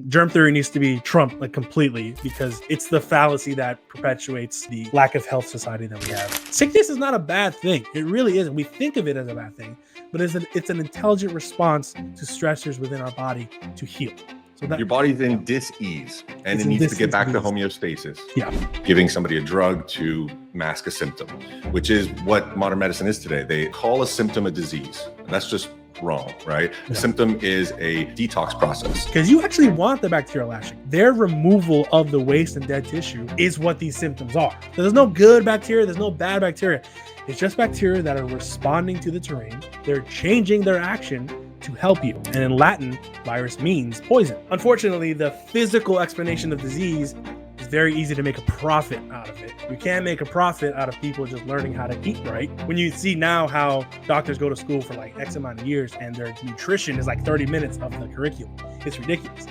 Germ theory needs to be trumped like completely, because it's the fallacy that perpetuates the lack of health society that we have. Sickness is not a bad thing. It really isn't. We think of it as a bad thing, but it's an intelligent response to stressors within our body to heal. So that, your body's in dis-ease and it needs to get back to homeostasis. Yeah. Giving somebody a drug to mask a symptom, which is what modern medicine is today. They call a symptom a disease. And that's just wrong, right? A symptom is a detox process. Because you actually want the bacterial lashing. Their removal of the waste and dead tissue is what these symptoms are. So there's no good bacteria, there's no bad bacteria. It's just bacteria that are responding to the terrain. They're changing their action to help you. And in Latin, virus means poison. Unfortunately, the physical explanation of disease is very easy to make a profit out of it. You can't make a profit out of people just learning how to eat right. When you see now how doctors go to school for like X amount of years and their nutrition is like 30 minutes of the curriculum, it's ridiculous.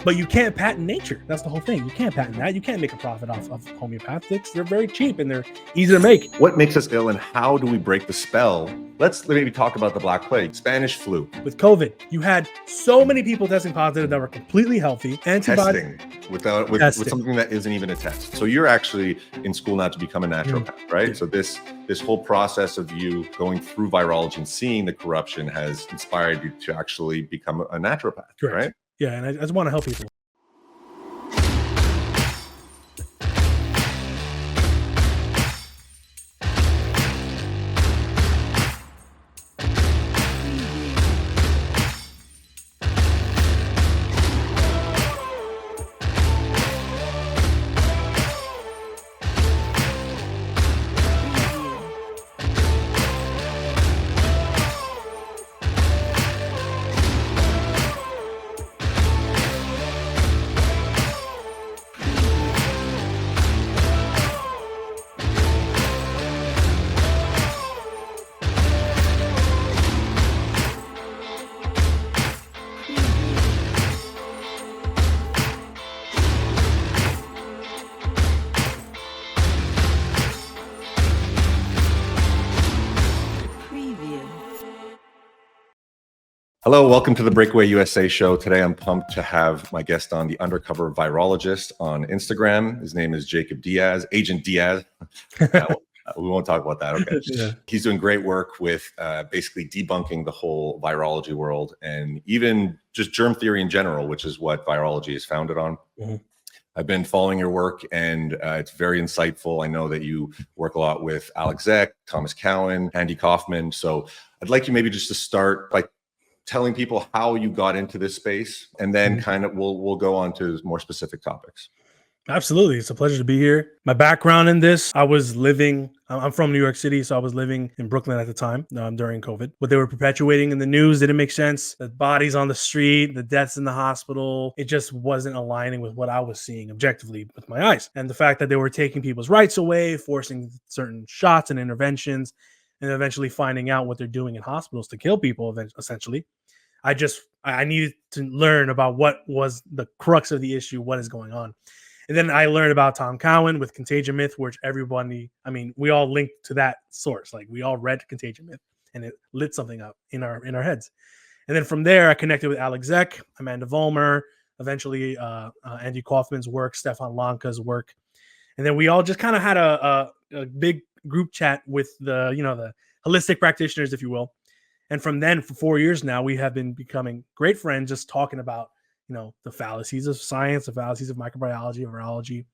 But you can't patent nature. That's the whole thing. You can't patent that. You can't make a profit off of homeopathics. They're very cheap and they're easy to make. What makes us ill and how do we break the spell? Let's maybe talk about the Black Plague, Spanish flu. With COVID, you had so many people testing positive that were completely healthy. Testing with something that isn't even a test. So you're actually in school now to become a naturopath, right? So this whole process of you going through virology and seeing the corruption has inspired you to actually become a naturopath, right? Yeah, and I just want to help people. Hello, welcome to the BreakAwayUSA Show. Today I'm pumped to have my guest on, the undercover virologist on Instagram. His name is Jacob Diaz, Agent Diaz. We won't talk about that. Okay. Yeah. He's doing great work with basically debunking the whole virology world and even just germ theory in general, which is what virology is founded on. I've been following your work and it's very insightful. I know that you work a lot with Alex Zeck, Thomas Cowan, Andy Kaufman. So I'd like you maybe just to start by telling people how you got into this space, and then kind of we'll go on to more specific topics. Absolutely. It's a pleasure to be here. My background in this, I'm from New York City, so I was living in Brooklyn at the time during COVID. What they were perpetuating in the news didn't make sense. The bodies on the street, the deaths in the hospital, it just wasn't aligning with what I was seeing objectively with my eyes. And the fact that they were taking people's rights away, forcing certain shots and interventions, and eventually finding out what they're doing in hospitals to kill people, essentially. I needed to learn about what was the crux of the issue, what is going on. And then I learned about Tom Cowan with Contagion Myth, which we all linked to that source. Like we all read Contagion Myth and it lit something up in our heads. And then from there, I connected with Alex Zeck, Amanda Vollmer, eventually Andy Kaufman's work, Stefan Lanka's work. And then we all just kind of had a big group chat with the holistic practitioners, if you will. And from then, for 4 years now, we have been becoming great friends, just talking about, the fallacies of science, the fallacies of microbiology, virology,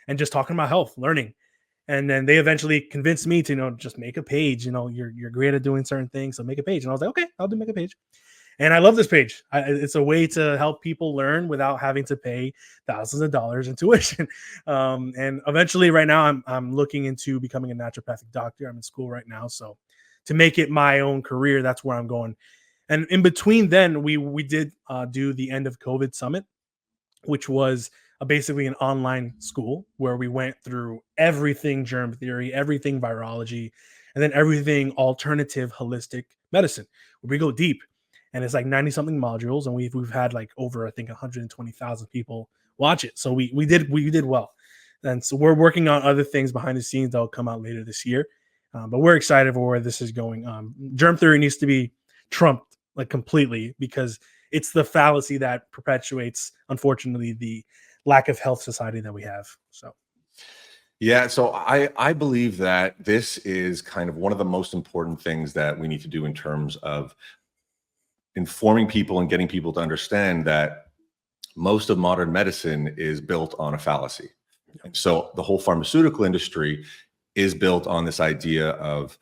and just talking about health, learning. And then they eventually convinced me to, just make a page. You're great at doing certain things, so make a page. And I was like, okay, I'll make a page. And I love this page. It's a way to help people learn without having to pay thousands of dollars in tuition. And eventually, right now, I'm looking into becoming a naturopathic doctor. I'm in school right now, so to make it my own career, that's where I'm going. And in between then, we did do the end of COVID summit, which was basically an online school where we went through everything germ theory, everything virology, and then everything alternative holistic medicine, where we go deep. And it's like 90 something modules, and we've had like over, I think, 120,000 people watch it. So we did well. And so we're working on other things behind the scenes that will come out later this year. But we're excited for where this is going. Germ theory needs to be trumped like completely, because it's the fallacy that perpetuates, unfortunately, the lack of health society that we have. So Yeah, so I believe that this is kind of one of the most important things that we need to do in terms of informing people and getting people to understand that most of modern medicine is built on a fallacy. And so the whole pharmaceutical industry is built on this idea of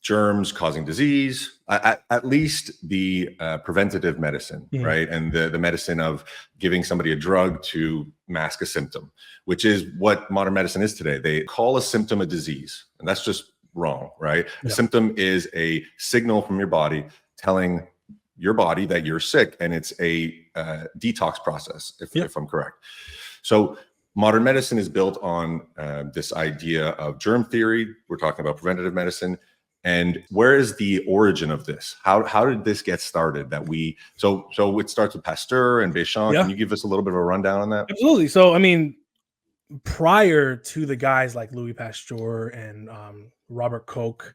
germs causing disease, at least the preventative medicine, right? And the medicine of giving somebody a drug to mask a symptom, which is what modern medicine is today. They call a symptom a disease, and that's just wrong, right? A symptom is a signal from your body telling your body that you're sick, and it's a detox process, if I'm correct. So modern medicine is built on this idea of germ theory. We're talking about preventative medicine. And where is the origin of this? How did this get started? So it starts with Pasteur and Béchamp. Can you give us a little bit of a rundown on that? Absolutely. So I mean, prior to the guys like Louis Pasteur and Robert Koch,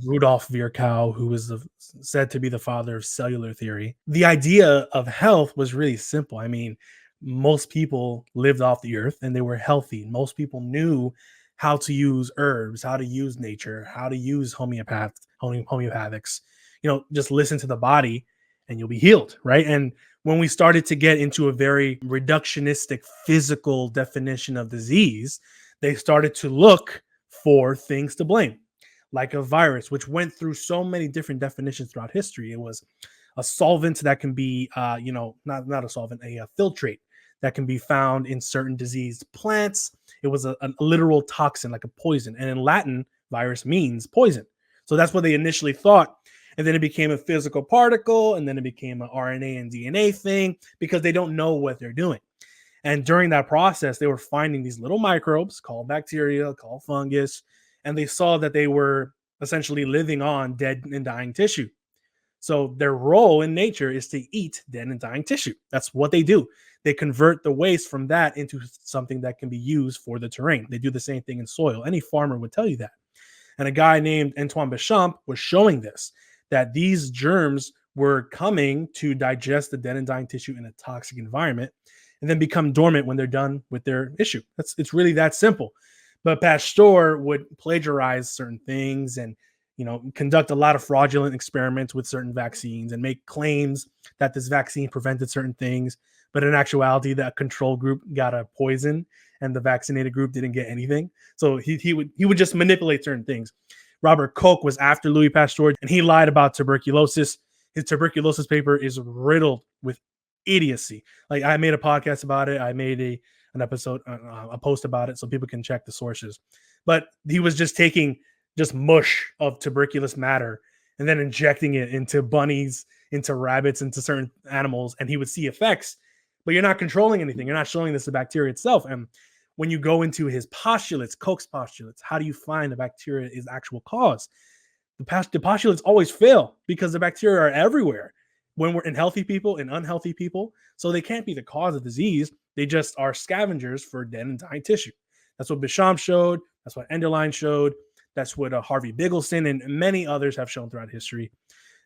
Rudolf Virchow, who was said to be the father of cellular theory, the idea of health was really simple. I mean, most people lived off the earth and they were healthy. Most people knew how to use herbs, how to use nature, how to use homeopathics. Just listen to the body and you'll be healed, right? And when we started to get into a very reductionistic physical definition of disease, they started to look for things to blame, like a virus, which went through so many different definitions throughout history. It was a solvent that can be, not a solvent, a filtrate that can be found in certain diseased plants. It was a literal toxin, like a poison. And in Latin, virus means poison. So that's what they initially thought. And then it became a physical particle, and then it became an RNA and DNA thing because they don't know what they're doing. And during that process, they were finding these little microbes called bacteria, called fungus, and they saw that they were essentially living on dead and dying tissue. So their role in nature is to eat dead and dying tissue. That's what they do. They convert the waste from that into something that can be used for the terrain. They do the same thing in soil. Any farmer would tell you that. And a guy named Antoine Béchamp was showing this, that these germs were coming to digest the dead and dying tissue in a toxic environment and then become dormant when they're done with their issue. It's really that simple. But Pasteur would plagiarize certain things and conduct a lot of fraudulent experiments with certain vaccines and make claims that this vaccine prevented certain things. But in actuality, that control group got a poison and the vaccinated group didn't get anything. So he would just manipulate certain things. Robert Koch was after Louis Pasteur, and he lied about tuberculosis. His tuberculosis paper is riddled with idiocy. Like, I made a podcast about it. I made an episode, a post about it, so people can check the sources. But he was just taking just mush of tuberculous matter and then injecting it into bunnies, into rabbits, into certain animals, and he would see effects. But you're not controlling anything. You're not showing this the bacteria itself. And when you go into his postulates, Koch's postulates, how do you find the bacteria is actual cause? The postulates always fail because the bacteria are everywhere when we're in healthy people and unhealthy people. So they can't be the cause of disease. They just are scavengers for dead and dying tissue. That's what Béchamp showed. That's what Enderlein showed. That's what Harvey Biggelson and many others have shown throughout history.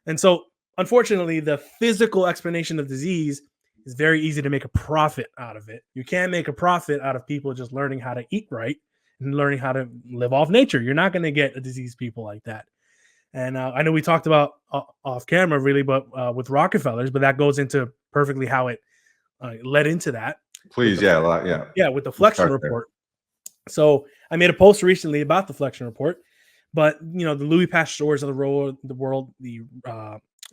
And so, unfortunately, the physical explanation of disease is very easy to make a profit out of it. You can't make a profit out of people just learning how to eat right and learning how to live off nature. You're not going to get a diseased people like that. And I know we talked about off camera, really, but with Rockefellers, but that goes into perfectly how it led into that. Please, with the Flexion report. So I made a post recently about the Flexion report, but the Louis Pasteurs of the world, the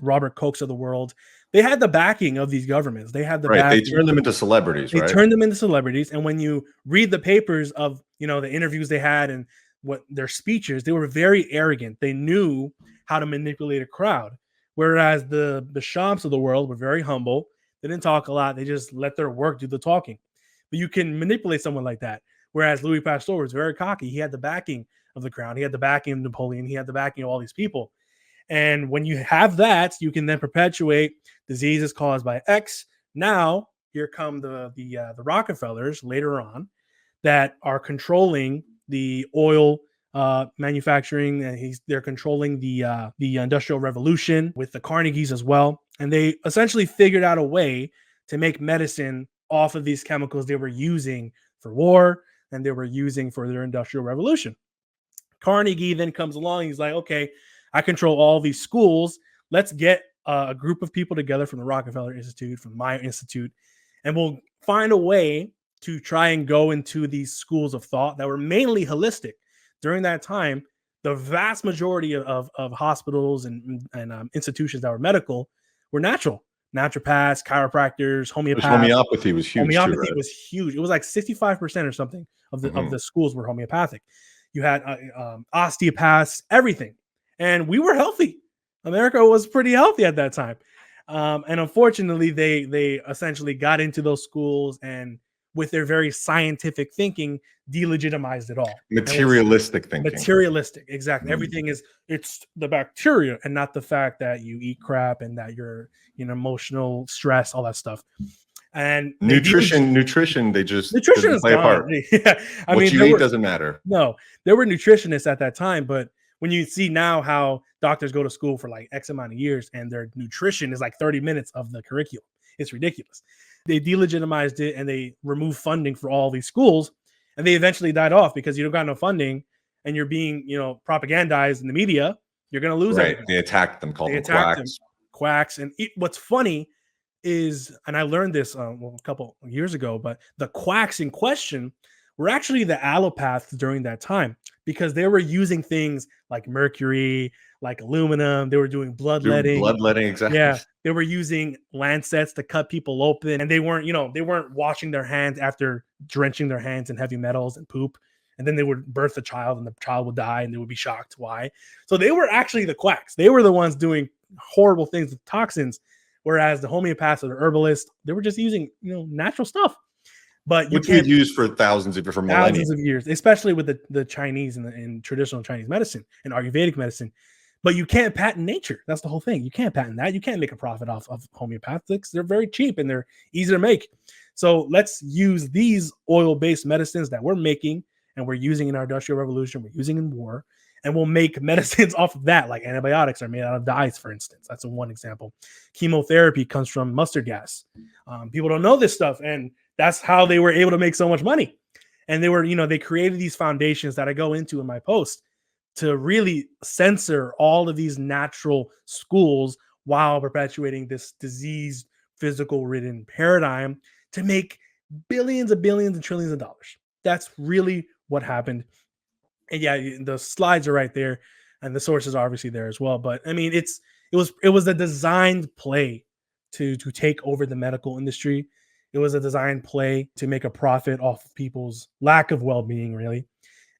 Robert Kochs of the world, they had the backing of these governments. They had the backing. They turned them into celebrities. They turned them into celebrities, and when you read the papers of the interviews they had and what their speeches, they were very arrogant. They knew how to manipulate a crowd, whereas the Béchamps of the world were very humble. They didn't talk a lot. They just let their work do the talking. But you can manipulate someone like that. Whereas Louis Pasteur was very cocky. He had the backing of the crown. He had the backing of Napoleon. He had the backing of all these people. And when you have that, you can then perpetuate diseases caused by X. Now, here come the Rockefellers later on that are controlling the oil manufacturing. They're controlling the Industrial Revolution with the Carnegies as well. And they essentially figured out a way to make medicine off of these chemicals they were using for war and they were using for their industrial revolution. Carnegie then comes along. He's like, okay, I control all these schools. Let's get a group of people together from the Rockefeller Institute, from my institute, and we'll find a way to try and go into these schools of thought that were mainly holistic. During that time, the vast majority of hospitals and institutions that were medical were natural. Naturopaths, chiropractors, homeopaths. Homeopathy was huge. Homeopathy was huge. It was like 65% or something of the schools were homeopathic. You had osteopaths, everything. And we were healthy. America was pretty healthy at that time. And unfortunately, they essentially got into those schools and with their very scientific thinking, delegitimized it all. Materialistic thinking. Materialistic, exactly. Everything it's the bacteria and not the fact that you eat crap and that you're emotional stress, all that stuff. And nutrition, they just nutrition play a part. Yeah. What you eat doesn't matter. No, there were nutritionists at that time, but when you see now how doctors go to school for like X amount of years and their nutrition is like 30 minutes of the curriculum, it's ridiculous. They delegitimized it and they removed funding for all these schools, and they eventually died off because you don't got no funding and you're being, propagandized in the media. You're going to lose everything. They attacked them, called them quacks. Quacks. And what's funny is, and I learned this a couple of years ago, but the quacks in question were actually the allopaths during that time because they were using things like mercury, like aluminum. They were doing bloodletting. Bloodletting, exactly. Yeah, they were using lancets to cut people open, and they weren't washing their hands after drenching their hands in heavy metals and poop. And then they would birth a child, and the child would die, and they would be shocked why. So they were actually the quacks. They were the ones doing horrible things with toxins, whereas the homeopaths or the herbalists, they were just using natural stuff. But which we've used for thousands of years, especially with the Chinese and traditional Chinese medicine and Ayurvedic medicine. But you can't patent nature. That's the whole thing. You can't patent that. You can't make a profit off of homeopathics. They're very cheap and they're easy to make. So let's use these oil-based medicines that we're making and we're using in our industrial revolution, we're using in war, and we'll make medicines off of that, like antibiotics are made out of dyes, for instance. That's one example. Chemotherapy comes from mustard gas. People don't know this stuff, and that's how they were able to make so much money. And they created these foundations that I go into in my post to really censor all of these natural schools while perpetuating this diseased, physical-ridden paradigm to make billions and trillions of dollars. That's really what happened. And yeah, the slides are right there, and the sources are obviously there as well. But I mean, it was a designed play to take over the medical industry. It was a designed play to make a profit off of people's lack of well-being, really.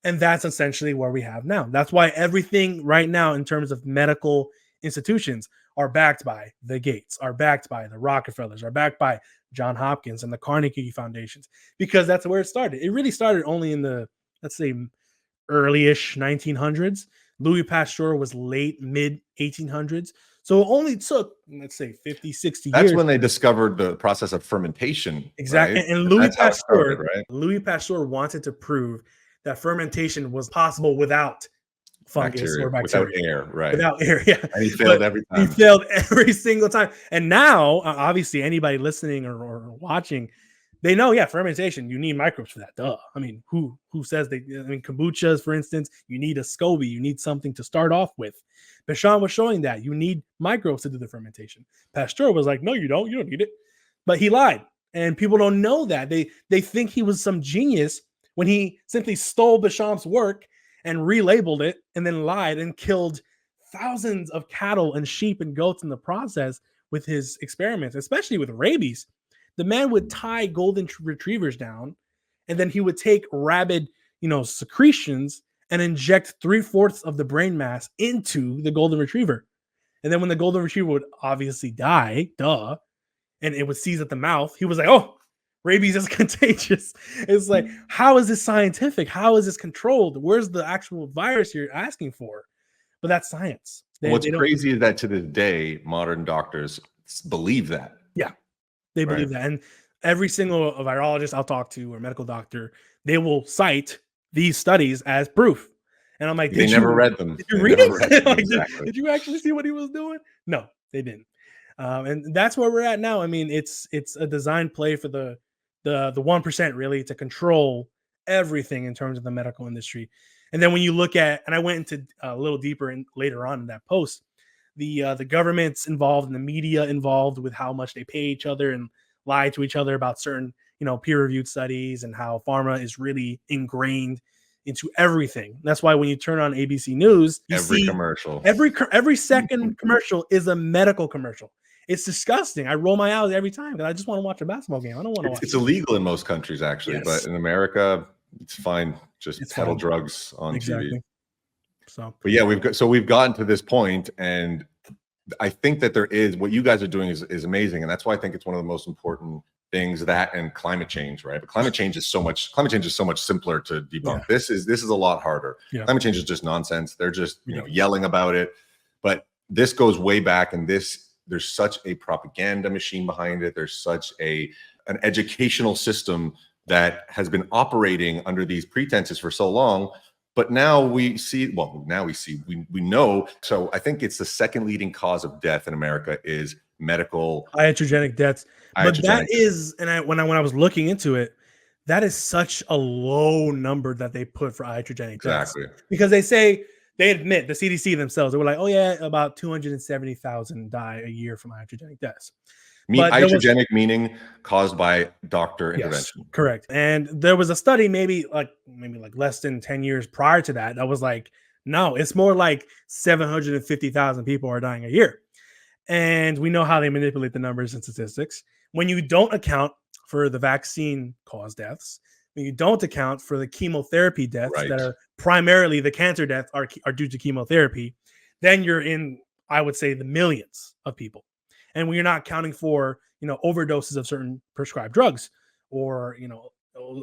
And that's essentially where we have now. That's why everything right now in terms of medical institutions are backed by the Gates, are backed by the Rockefellers, are backed by John Hopkins and the Carnegie Foundations, because that's where it started. It really started only in the, let's say, early-ish 1900s. Louis Pasteur was mid 1800s. So it only took, let's say, 50, 60 years. That's when they discovered the process of fermentation. Exactly. Right? And Louis Pasteur wanted to prove that fermentation was possible without fungus or bacteria. Without air, right. Without air, yeah. And he failed every time. He failed every single time. And now, obviously, anybody listening or watching, they know, fermentation, you need microbes for that. Duh. I mean, who says kombuchas, for instance, you need a SCOBY, you need something to start off with. Béchamp was showing that you need microbes to do the fermentation. Pasteur was like, no, you don't need it. But he lied. And people don't know that. They think he was some genius when he simply stole Béchamp's work and relabeled it and then lied and killed thousands of cattle and sheep and goats in the process with his experiments, especially with rabies. The man would tie golden retrievers down, and then he would take rabid, secretions and inject 3/4 of the brain mass into the golden retriever. And then when the golden retriever would obviously die, and it would seize at the mouth, he was like, oh, rabies is contagious. It's like, how is this scientific? How is this controlled? Where's the actual virus you're asking for? But that's science. What's crazy is that to this day, modern doctors believe that. Yeah, they believe that. And every single virologist I'll talk to or medical doctor, they will cite these studies as proof. And I'm like, they never read them. Did you read it? Exactly. Did you actually see what he was doing? No, they didn't. And that's where we're at now. I mean, it's a design play for the 1% really to control everything in terms of the medical industry. And then when you look at, and I went into a little deeper in later on in that post, the government's involved and the media involved with how much they pay each other and lie to each other about certain, peer-reviewed studies, and how pharma is really ingrained into everything. That's why when you turn on ABC News, you Every see commercial. every second commercial is a medical commercial. It's disgusting. I roll my eyes every time because I just want to watch a basketball game. I don't want to watch. It's illegal in most countries, actually, Yes. but in America, it's fine. Just It's peddle fine. drugs on Exactly. TV. So, But yeah, we've gotten to this point, and I think that there is what you guys are doing is amazing, and that's why I think it's one of the most important things. That and climate change, right? But climate change is so much simpler to debunk. Yeah. This is a lot harder. Yeah. Climate change is just nonsense. They're just Ridiculous. yelling about it, but this goes way back, and there's such a propaganda machine behind it. There's such an educational system that has been operating under these pretenses for so long. But now we know. So I think it's the second leading cause of death in America is medical iatrogenic deaths. But that iatrogenic. is, and when I was looking into it, that is such a low number that they put for iatrogenic deaths. Exactly. Because they admit, the CDC themselves, they were like, oh yeah, about 270,000 die a year from iatrogenic deaths. But Iatrogenic meaning caused by doctor intervention. Yes, correct. And there was a study maybe like less than 10 years prior to that was like, no, it's more like 750,000 people are dying a year. And we know how they manipulate the numbers and statistics. When you don't account for the vaccine caused deaths, when you don't account for the chemotherapy deaths that are primarily the cancer deaths are due to chemotherapy, then you're in, I would say, the millions of people. And when you're not counting for, overdoses of certain prescribed drugs, or,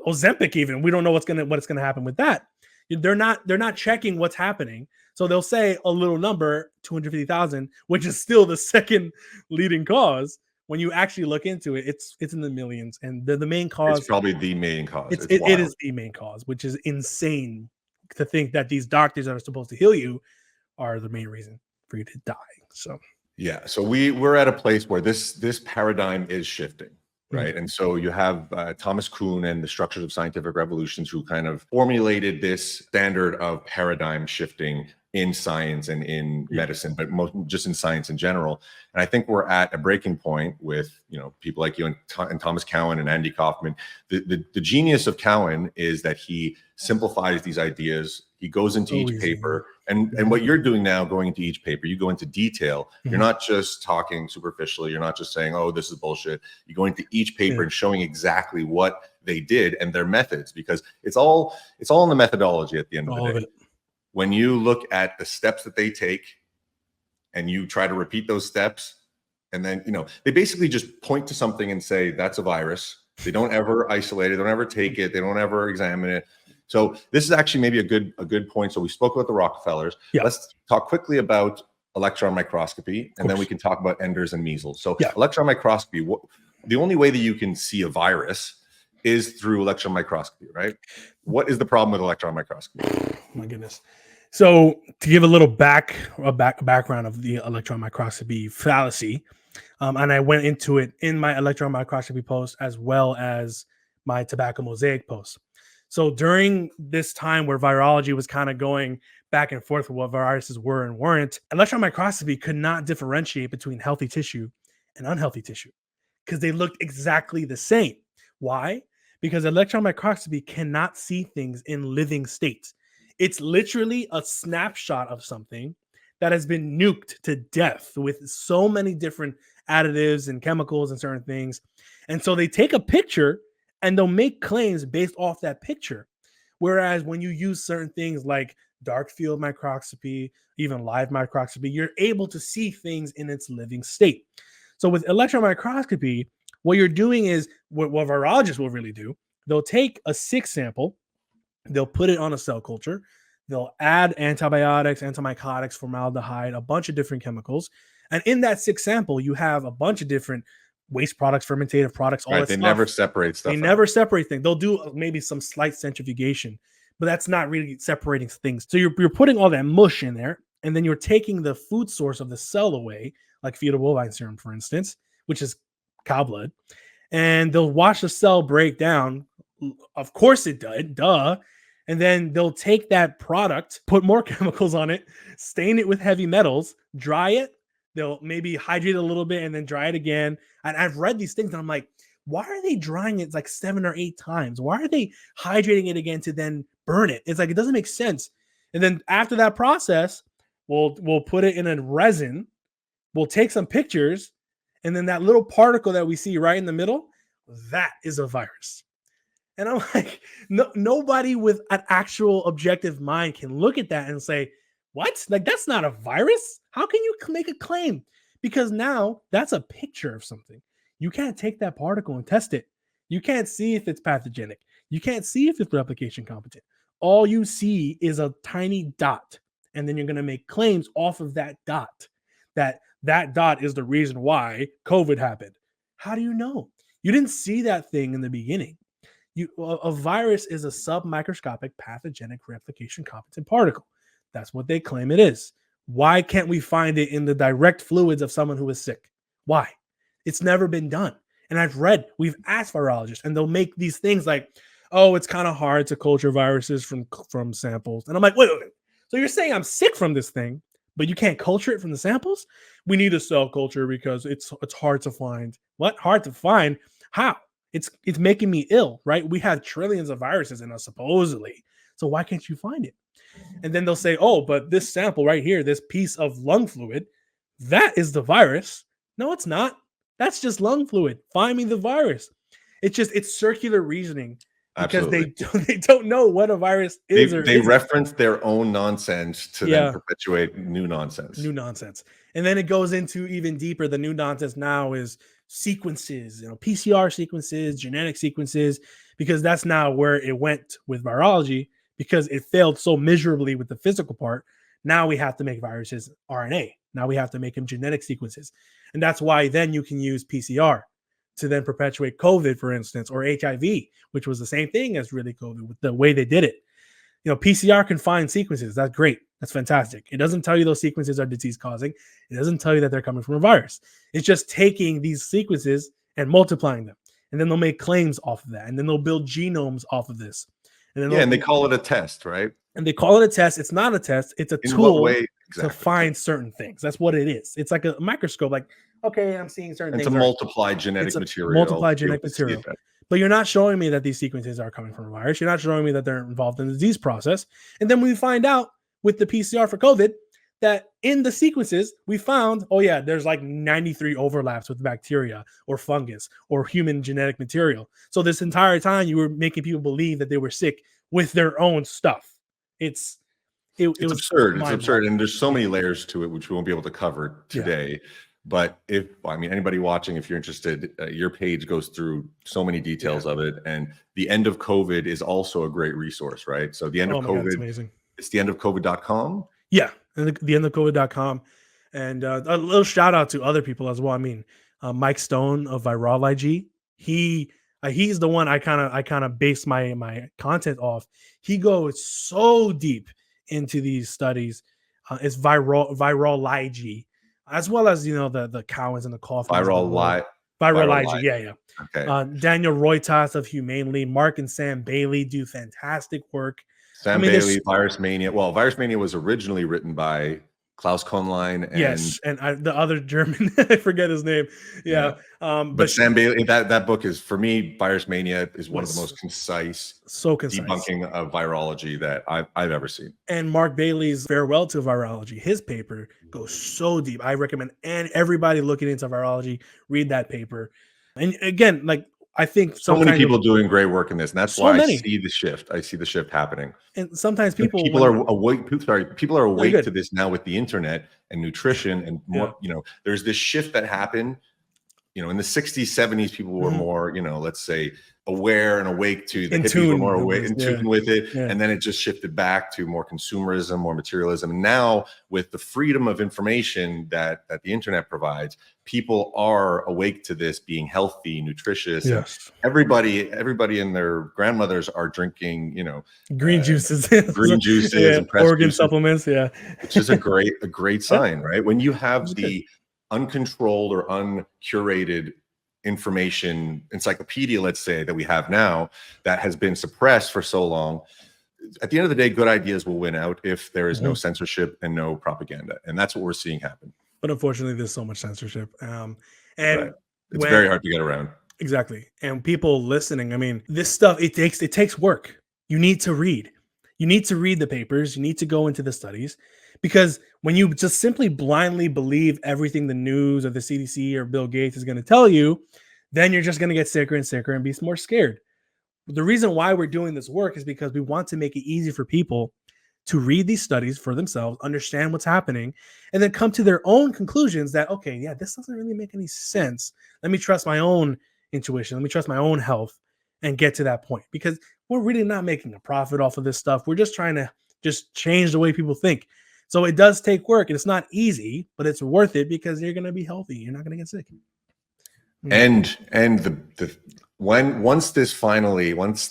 Ozempic, even, we don't know what's gonna happen with that. They're not checking what's happening. So they'll say a little number, 250,000, which is still the second leading cause. When you actually look into it, it's in the millions, and the main cause. It's probably the main cause. It is the main cause, which is insane to think that these doctors that are supposed to heal you are the main reason for you to die. So yeah, so we're at a place where this paradigm is shifting, right? And so you have Thomas Kuhn and the Structures of Scientific Revolutions, who kind of formulated this standard of paradigm shifting in science and in medicine, but just in science in general. And I think we're at a breaking point with people like you and Thomas Cowan and Andy Kaufman. The genius of Cowan is that he simplifies these ideas. He goes into each paper, and what you're doing now, going into each paper, you go into detail. You're not just talking superficially. You're not just saying, "Oh, this is bullshit." You go into each paper and showing exactly what they did and their methods, because it's all in the methodology at the end of the day. When you look at the steps that they take and you try to repeat those steps, and then, they basically just point to something and say, that's a virus. They don't ever isolate it. They don't ever take it. They don't ever examine it. So this is actually maybe a good point. So we spoke about the Rockefellers. Yeah. Let's talk quickly about electron microscopy, and then we can talk about Enders and measles. So electron microscopy, the only way that you can see a virus is through electron microscopy, right? What is the problem with electron microscopy? Oh, my goodness. So to give a little background of the electron microscopy fallacy, and I went into it in my electron microscopy post as well as my tobacco mosaic post. So during this time where virology was kind of going back and forth with what viruses were and weren't, electron microscopy could not differentiate between healthy tissue and unhealthy tissue because they looked exactly the same. Why? Because electron microscopy cannot see things in living states. It's literally a snapshot of something that has been nuked to death with so many different additives and chemicals and certain things. And so they take a picture and they'll make claims based off that picture. Whereas when you use certain things like dark field microscopy, even live microscopy, you're able to see things in its living state. So with electron microscopy, what you're doing is what virologists will really do. They'll take a sick sample, they'll put it on a cell culture, they'll add antibiotics, antimycotics, formaldehyde, a bunch of different chemicals. And in that sick sample, you have a bunch of different waste products, fermentative products, all that They stuff. never separate stuff. They never separate things. They'll do maybe some slight centrifugation, but that's not really separating things. So you're putting all that mush in there, and then you're taking the food source of the cell away, like fetal bovine serum, for instance, which is cow blood, and they'll watch the cell break down. Of course it did, duh. And then they'll take that product, put more chemicals on it, stain it with heavy metals, dry it. They'll maybe hydrate it a little bit and then dry it again. And I've read these things and I'm like, why are they drying it like 7 or 8 times? Why are they hydrating it again to then burn it? It's like, it doesn't make sense. And then after that process, we'll put it in a resin. We'll take some pictures, and then that little particle that we see right in the middle, that is a virus. And I'm like, nobody with an actual objective mind can look at that and say, what? Like, that's not a virus. How can you make a claim? Because now that's a picture of something. You can't take that particle and test it. You can't see if it's pathogenic. You can't see if it's replication competent. All you see is a tiny dot. And then you're going to make claims off of that dot. That dot is the reason why COVID happened. How do you know? You didn't see that thing in the beginning. A virus is a submicroscopic pathogenic replication competent particle. That's what they claim it is. Why can't we find it in the direct fluids of someone who is sick? Why? It's never been done. And we've asked virologists, and they'll make these things like, oh, it's kind of hard to culture viruses from samples. And I'm like, wait. So you're saying I'm sick from this thing, but you can't culture it from the samples? We need a cell culture because it's hard to find. What? Hard to find? How? It's making me ill, right? We have trillions of viruses in us, supposedly. So why can't you find it? And then they'll say, oh, but this sample right here, this piece of lung fluid, that is the virus. No, it's not. That's just lung fluid. Find me the virus. It's circular reasoning. Because they don't know what a virus is. They reference their own nonsense to then perpetuate new nonsense. And then it goes into even deeper. The new nonsense now is sequences, PCR sequences, genetic sequences, because that's now where it went with virology, because it failed so miserably with the physical part. Now we have to make viruses RNA. Now we have to make them genetic sequences. And that's why then you can use PCR to then perpetuate COVID, for instance, or HIV, which was the same thing as really COVID with the way they did it. PCR can find sequences. That's great. That's fantastic. It doesn't tell you those sequences are disease causing. It doesn't tell you that they're coming from a virus. It's just taking these sequences and multiplying them. And then they'll make claims off of that. And then they'll build genomes off of this. And they call it a test, right? And they call it a test. It's not a test. It's a tool to find certain things. That's what it is. It's like a microscope. Like, okay, I'm seeing certain things. It's a multiplied genetic material. But you're not showing me that these sequences are coming from a virus. You're not showing me that they're involved in the disease process. And then we find out with the PCR for COVID that in the sequences, we found, there's like 93 overlaps with bacteria or fungus or human genetic material. So this entire time you were making people believe that they were sick with their own stuff. It's absurd. It's absurd. And there's so many layers to it, which we won't be able to cover today. Yeah. But anybody watching, if you're interested, your page goes through so many details of it. And the end of COVID is also a great resource, right? So the end of COVID, amazing. It's the end of COVID.com. Yeah. And the end of COVID.com. And a little shout out to other people as well. Mike Stone of Virology. He's the one I kind of base my content off. He goes so deep into these studies. It's virology, as well as the Cowens and the Coffins. Virology. Yeah. Okay. Daniel Roitas of Humanely, Mark and Sam Bailey do fantastic work. Sam Bailey, Virus Mania. Well, Virus Mania was originally written by Klaus Kohnlein and the other German, I forget his name. Yeah. But Sam Bailey, that book is, for me, Virus Mania is one of the most concise debunking of virology that I've ever seen. And Mark Bailey's Farewell to Virology, his paper goes so deep. I recommend everybody looking into virology, read that paper. And again, I think so many people doing great work in this, and that's why I see the shift. I see the shift happening. And sometimes people are awake. People are awake to this now with the internet and nutrition and more. There's this shift that happened. In the 60s, 70s, people were more, let's say, aware and awake to the hippies were more awake in tune with it. And then it just shifted back to more consumerism, more materialism. And now with the freedom of information that the internet provides, people are awake to this, being healthy, nutritious. Yes. Everybody and their grandmothers are drinking, green juices, and organ supplements. Yeah. Which is a great sign, right? When you have uncontrolled or uncurated information encyclopedia, let's say, that we have now that has been suppressed for so long. At the end of the day, good ideas will win out if there is no censorship and no propaganda. And that's what we're seeing happen. But unfortunately, there's so much censorship. And right. It's very hard to get around. Exactly. And people listening, I mean, this stuff, it takes work. You need to read. You need to read the papers. You need to go into the studies, because when you just simply blindly believe everything the news or the CDC or Bill Gates is going to tell you, then you're just going to get sicker and sicker and be more scared. The reason why we're doing this work is because we want to make it easy for people to read these studies for themselves, understand what's happening, and then come to their own conclusions that, okay, yeah, this doesn't really make any sense. Let me trust my own intuition. Let me trust my own health and get to that point, because we're really not making a profit off of this stuff. We're just trying to just change the way people think. So it does take work, and it's not easy, but it's worth it because you're going to be healthy. You're not going to get sick. And once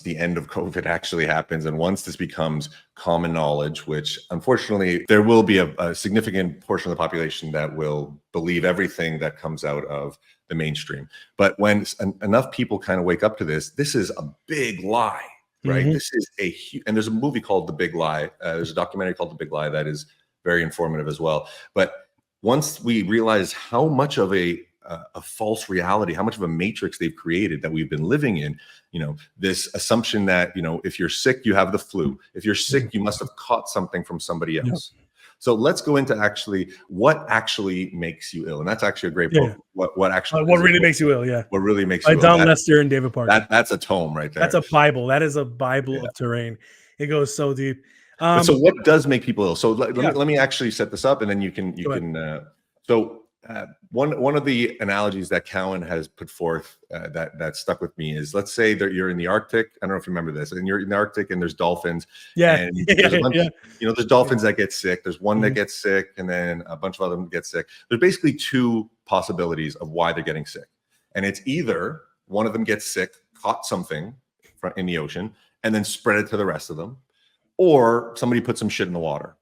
the end of COVID actually happens, and once this becomes common knowledge, which unfortunately there will be a significant portion of the population that will believe everything that comes out of the mainstream. But when enough people kind of wake up to this is a big lie, right? This is and there's a movie called The Big Lie. There's a documentary called The Big Lie that is very informative as well. But once we realize how much of a false reality, how much of a matrix they've created that we've been living in, this assumption that, if you're sick, you have the flu. If you're sick, you must have caught something from somebody else. Yep. So let's go into what actually makes you ill. And that's actually a great book. What really makes you ill. Yeah. What really makes you ill. Don Lester and David Parker. That's a tome right there. That's a Bible. That is a Bible of terrain. It goes so deep. So what does make people ill? So let me actually set this up, and then you can one of the analogies that Cowan has put forth that stuck with me is, let's say that you're in the Arctic. I don't know if you remember this, and you're in the Arctic and there's dolphins. And there's dolphins that get sick. There's one that gets sick, and then a bunch of other them get sick. There's basically two possibilities of why they're getting sick. And it's either one of them gets sick, caught something in the ocean, and then spread it to the rest of them, or somebody put some shit in the water,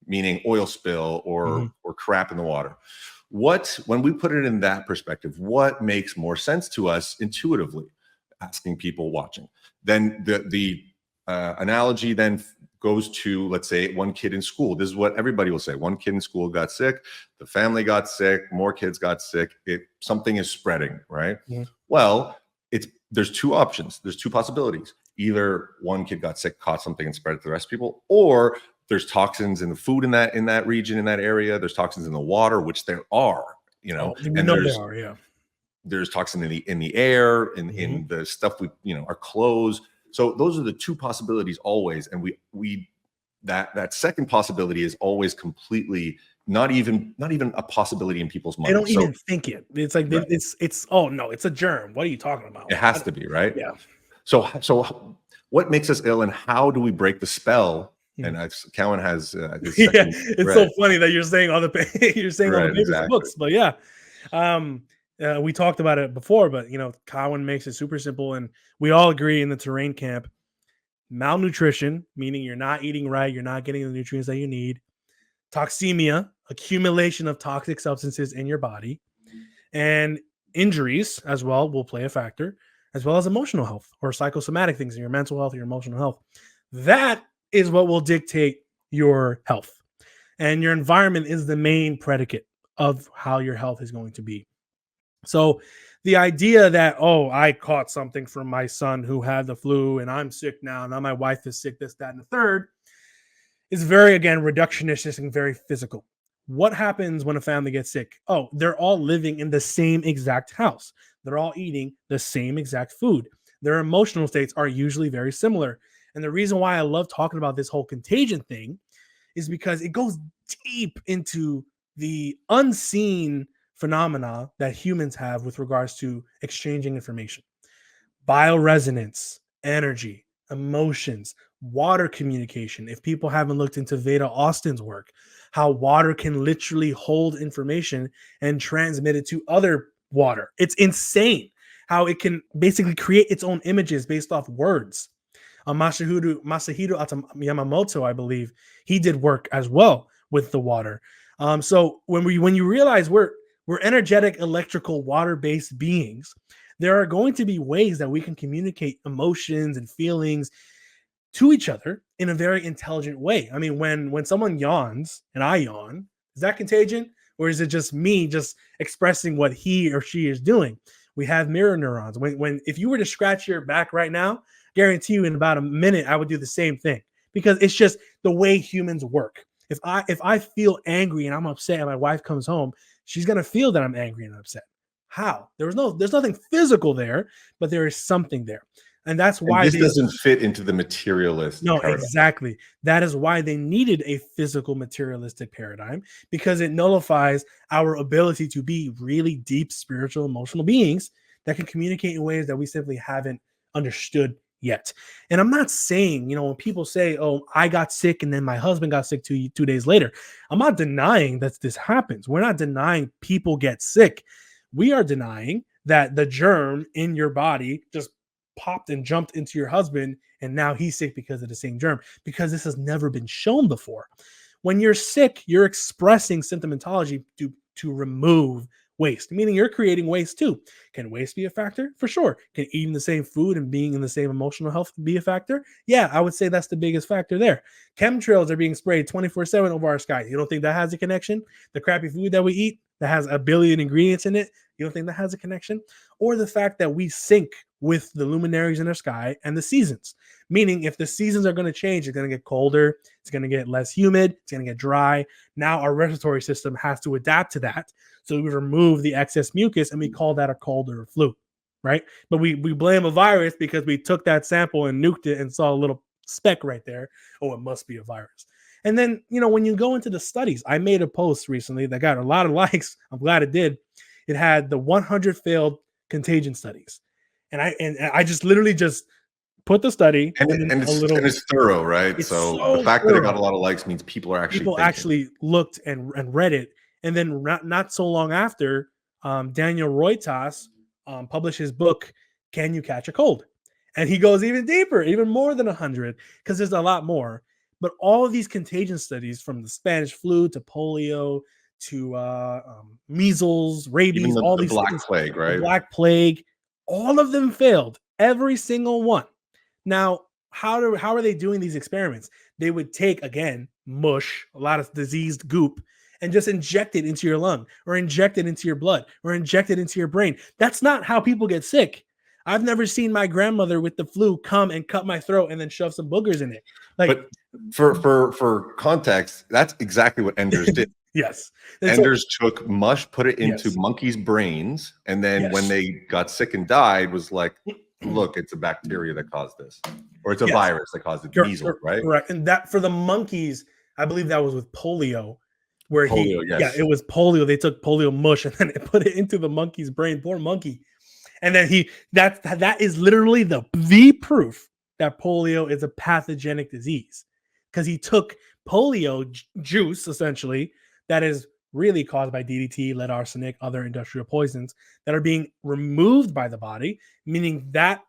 meaning oil spill or crap in the water. When we put it in that perspective, what makes more sense to us intuitively? Asking people watching. Then the analogy then goes to, let's say, one kid in school. This is what everybody will say. One kid in school got sick, the family got sick, more kids got sick. Something is spreading, right? Yeah. Well, there's two options. There's two possibilities. Either one kid got sick, caught something, and spread it to the rest of people, or there's toxins in the food in that region, in that area. There's toxins in the water, which there are, there's toxin in the air, in the stuff our clothes. So those are the two possibilities always. And that second possibility is always completely not even a possibility in people's minds. They don't even think it. It's like, it's a germ. What are you talking about? It has to be, right? Yeah. So what makes us ill, and how do we break the spell? And Cowan has it's so funny that you're saying all the papers and books, but we talked about it before, but Cowan makes it super simple, and we all agree in the terrain camp: malnutrition, meaning you're not eating right, you're not getting the nutrients that you need; toxemia, accumulation of toxic substances in your body; and injuries as well will play a factor, as well as emotional health or psychosomatic things in your mental health or your emotional health. That is what will dictate your health, and your environment is the main predicate of how your health is going to be. So the idea that, I caught something from my son who had the flu and I'm sick now my wife is sick, this, that, and the third, is very, again, reductionist and very physical. What happens when a family gets sick? They're all living in the same exact house. They're all eating the same exact food. Their emotional states are usually very similar. And the reason why I love talking about this whole contagion thing is because it goes deep into the unseen phenomena that humans have with regards to exchanging information. Bioresonance, energy, emotions, water communication. If people haven't looked into Veda Austin's work, how water can literally hold information and transmit it to other water. It's insane how it can basically create its own images based off words. Masahiro Yamamoto, I believe, he did work as well with the water. So when you realize we're We're energetic, electrical, water-based beings. There are going to be ways that we can communicate emotions and feelings to each other in a very intelligent way. I mean, when someone yawns and I yawn, is that contagion? Or is it just me just expressing what he or she is doing? We have mirror neurons. When if you were to scratch your back right now, guarantee you in about a minute I would do the same thing, because it's just the way humans work. If I feel angry and I'm upset and my wife comes home, she's gonna feel that I'm angry and upset. How? There's nothing physical there, but there is something there. And that's And why this they doesn't fit into the materialist no, paradigm. exactly. That is why they needed a physical materialistic paradigm, because it nullifies our ability to be really deep spiritual, emotional beings that can communicate in ways that we simply haven't understood yet. And I'm not saying, when people say, "Oh, I got sick and then my husband got sick 2 days later," I'm not denying that this happens. We're not denying people get sick. We are denying that the germ in your body just popped and jumped into your husband and now he's sick because of the same germ, because this has never been shown before. When you're sick, you're expressing symptomatology to remove waste, meaning you're creating waste too. Can waste be a factor? For sure. Can eating the same food and being in the same emotional health be a factor? Yeah, I would say that's the biggest factor there. Chemtrails are being sprayed 24/7 over our skies. You don't think that has a connection? The crappy food that we eat that has a billion ingredients in it, you don't think that has a connection? Or the fact that we sync with the luminaries in the sky and the seasons, meaning if the seasons are going to change, it's going to get colder, it's going to get less humid, it's going to get dry. Now our respiratory system has to adapt to that. So we remove the excess mucus and we call that a cold or a flu, right? But we blame a virus because we took that sample and nuked it and saw a little speck right there. Oh, it must be a virus. And then, when you go into the studies, I made a post recently that got a lot of likes. I'm glad it did. It had the 100 failed contagion studies. And I just literally just put the study And it's thorough, right? It's So so the fact that it got a thorough. lot of likes means people are actually People thinking. actually looked and read it. And then not so long after, Daniel Roitas published his book, Can You Catch a Cold? And he goes even deeper, even more than 100, because there's a lot more. But all of these contagion studies, from the Spanish flu to polio to measles, Even rabies, all the these Black things, Plague, the right? Black Plague, all of them failed. Every single one. Now, how are they doing these experiments? They would take, again, mush, a lot of diseased goop, and just inject it into your lung or inject it into your blood or inject it into your brain. That's not how people get sick. I've never seen my grandmother with the flu come and cut my throat and then shove some boogers in it. Like, But for context, that's exactly what Enders did. yes. And so, Enders took mush, put it into yes. monkeys' brains, and then when Yes. they got sick and died, was like, look, it's a bacteria that caused this, or it's a Yes. virus that caused it, measles, right? Correct. And that, for the monkeys, I believe that was with polio, where Polio, yes. it was polio. They took polio mush and then they put it into the monkey's brain. Poor monkey. And then that is literally the proof that polio is a pathogenic disease, because he took polio juice, essentially, that is really caused by DDT, lead arsenic, other industrial poisons that are being removed by the body, meaning that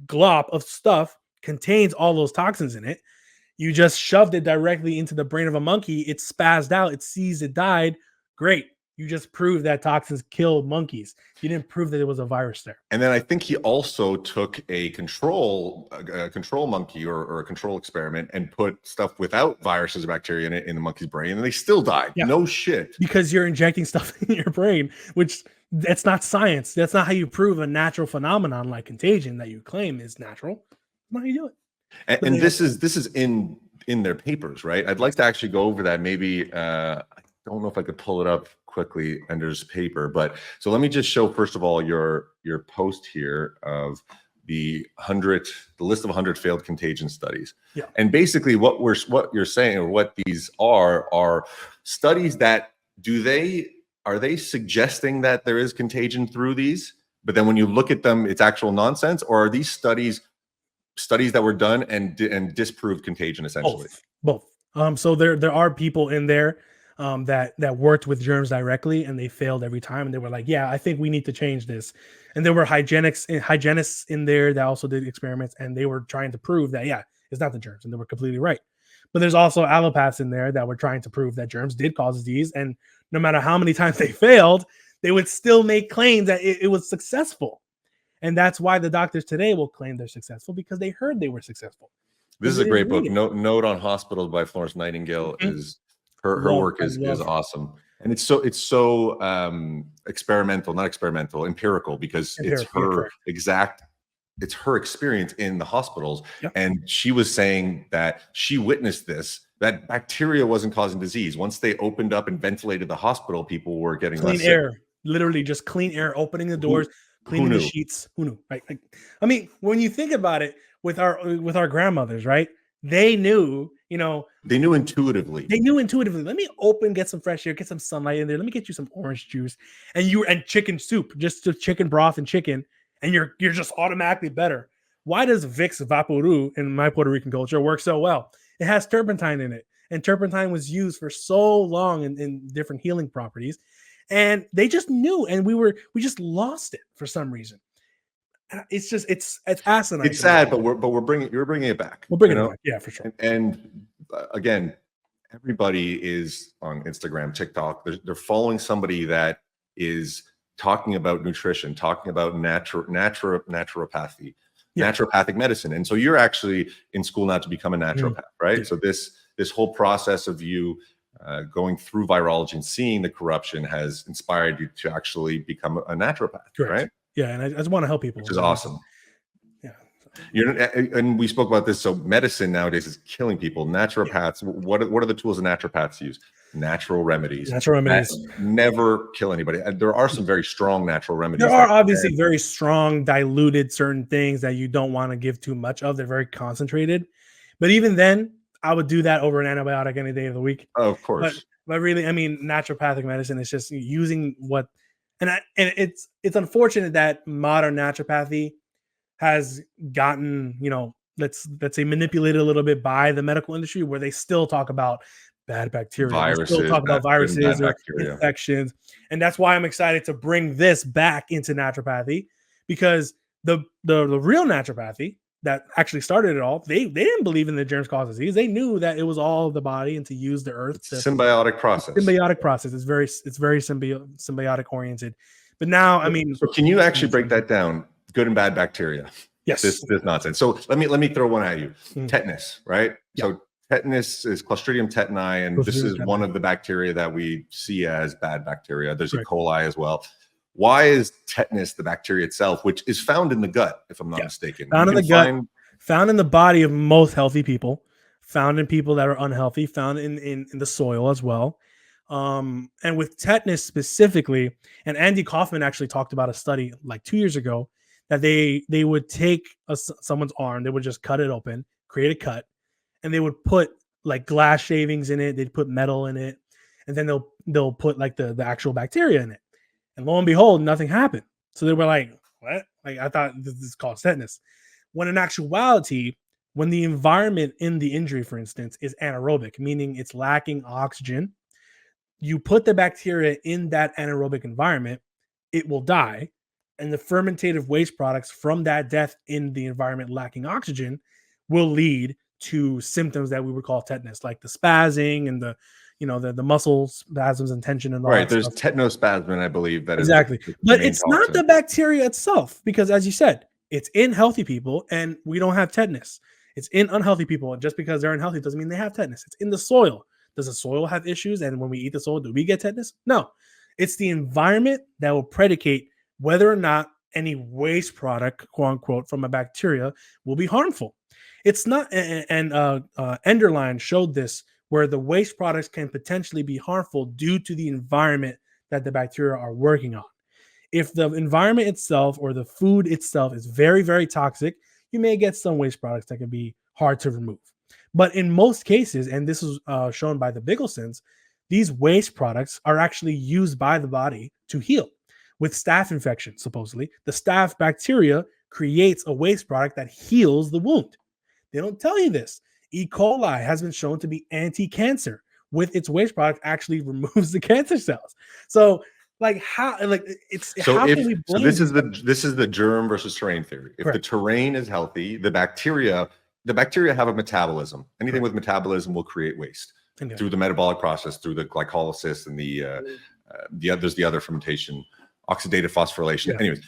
glop of stuff contains all those toxins in it. You just shoved it directly into the brain of a monkey. It spazzed out. It seized. It died. Great. You just proved that toxins killed monkeys. You didn't prove that there was a virus there. And then I think he also took a control monkey or a control experiment and put stuff without viruses or bacteria in it in the monkey's brain, and they still died. Yeah. No shit. Because you're injecting stuff in your brain, which that's not science. That's not how you prove a natural phenomenon like contagion that you claim is natural. That's not how you do it. And this is in their papers, right? I'd like to actually go over that. Maybe I don't know if I could pull it up quickly under his paper, but so let me just show first of all your post here of the list of 100 failed contagion studies. Yeah. And basically what you're saying, or what these are studies that are they suggesting that there is contagion through these, but then when you look at them, it's actual nonsense? Or are these studies that were done and disproved contagion, essentially? Both. So there are people in there that worked with germs directly, and they failed every time. And they were like, yeah, I think we need to change this. And there were hygienists in there that also did experiments, and they were trying to prove that, yeah, it's not the germs, and they were completely right. But there's also allopaths in there that were trying to prove that germs did cause disease, and no matter how many times they failed, they would still make claims that it was successful. And that's why the doctors today will claim they're successful, because they heard they were successful. This is a great book. Note on Hospitals by Florence Nightingale is her work is awesome. And it's so empirical, because it's her experience in the hospitals. Yep. And she was saying that she witnessed this, that bacteria wasn't causing disease. Once they opened up and ventilated the hospital, people were getting clean less air, sick. literally just clean air, opening the doors, cleaning the sheets. Who knew? Right? Like, I mean, when you think about it, with our grandmothers, right? They knew, they knew intuitively. Let me get some fresh air, get some sunlight in there. Let me get you some orange juice and chicken soup, just the chicken broth and chicken, and you're just automatically better. Why does Vicks Vaporub in my Puerto Rican culture work so well? It has turpentine in it, and turpentine was used for so long in different healing properties, and they just knew, and we just lost it for some reason. It's asinine. It's sad, but you're bringing it back. We'll bring it back, yeah, for sure. And again, everybody is on Instagram, TikTok. They're following somebody that is talking about nutrition, talking about naturopathy, naturopathic medicine. And so you're actually in school now to become a naturopath, right? Yeah. So this whole process of you going through virology and seeing the corruption has inspired you to actually become a naturopath, correct, right? Yeah, and I just want to help people, which is awesome. Yeah, and we spoke about this. So medicine nowadays is killing people. Naturopaths, what are the tools that naturopaths use? Natural remedies. Never kill anybody. And there are some very strong natural remedies. There are obviously very strong, diluted certain things that you don't want to give too much of. They're very concentrated. But even then, I would do that over an antibiotic any day of the week. Oh, of course. But really, I mean, naturopathic medicine is just using what. And it's unfortunate that modern naturopathy has gotten, let's say, manipulated a little bit by the medical industry, where they still talk about bad bacteria, viruses, still talk about viruses or bacteria, infections. And that's why I'm excited to bring this back into naturopathy, because the real naturopathy that actually started it all, they didn't believe in the germs cause disease. They knew that it was all the body and to use the earth. Symbiotic process. It's very symbiotic oriented. But now, I mean, so can you actually break that down? Good and bad bacteria. Yes. This nonsense. So let me throw one at you. Tetanus, right? Yeah. So tetanus is Clostridium tetani, and this is one of the bacteria that we see as bad bacteria. There's E. coli as well. Why is tetanus the bacteria itself, which is found in the gut, if I'm not mistaken? Found in the gut, found in the body of most healthy people, found in people that are unhealthy, found in the soil as well. And with tetanus specifically, and Andy Kaufman actually talked about a study like 2 years ago that they would take someone's arm, they would just cut it open, create a cut, and they would put like glass shavings in it, they'd put metal in it, and then they'll put like the actual bacteria in it. And lo and behold, nothing happened. So they were like, what? Like, I thought this is called tetanus. When in actuality, when the environment in the injury, for instance, is anaerobic, meaning it's lacking oxygen, you put the bacteria in that anaerobic environment, it will die. And the fermentative waste products from that death in the environment lacking oxygen will lead to symptoms that we would call tetanus, like the spazzing and the muscle spasms and tension and all right. That There's stuff. Tetanusspasmin, I believe that exactly. Is but it's not the bacteria itself, because as you said, it's in healthy people and we don't have tetanus. It's in unhealthy people, and just because they're unhealthy doesn't mean they have tetanus. It's in the soil. Does the soil have issues? And when we eat the soil, do we get tetanus? No. It's the environment that will predicate whether or not any waste product, quote unquote, from a bacteria will be harmful. It's not, and Enderlein showed this, where the waste products can potentially be harmful due to the environment that the bacteria are working on. If the environment itself or the food itself is very, very toxic, you may get some waste products that can be hard to remove. But in most cases, and this is shown by the Bigelsons, these waste products are actually used by the body to heal. With staph infection, supposedly, the staph bacteria creates a waste product that heals the wound. They don't tell you this. E. coli has been shown to be anti-cancer. With its waste product, actually removes the cancer cells. So, like, how? Like, it's so how if can we blame so this is the germ versus terrain theory. If the terrain is healthy, the bacteria have a metabolism. Anything with metabolism will create waste. through the metabolic process, through the glycolysis and there's the other fermentation, oxidative phosphorylation. Yeah. Anyways,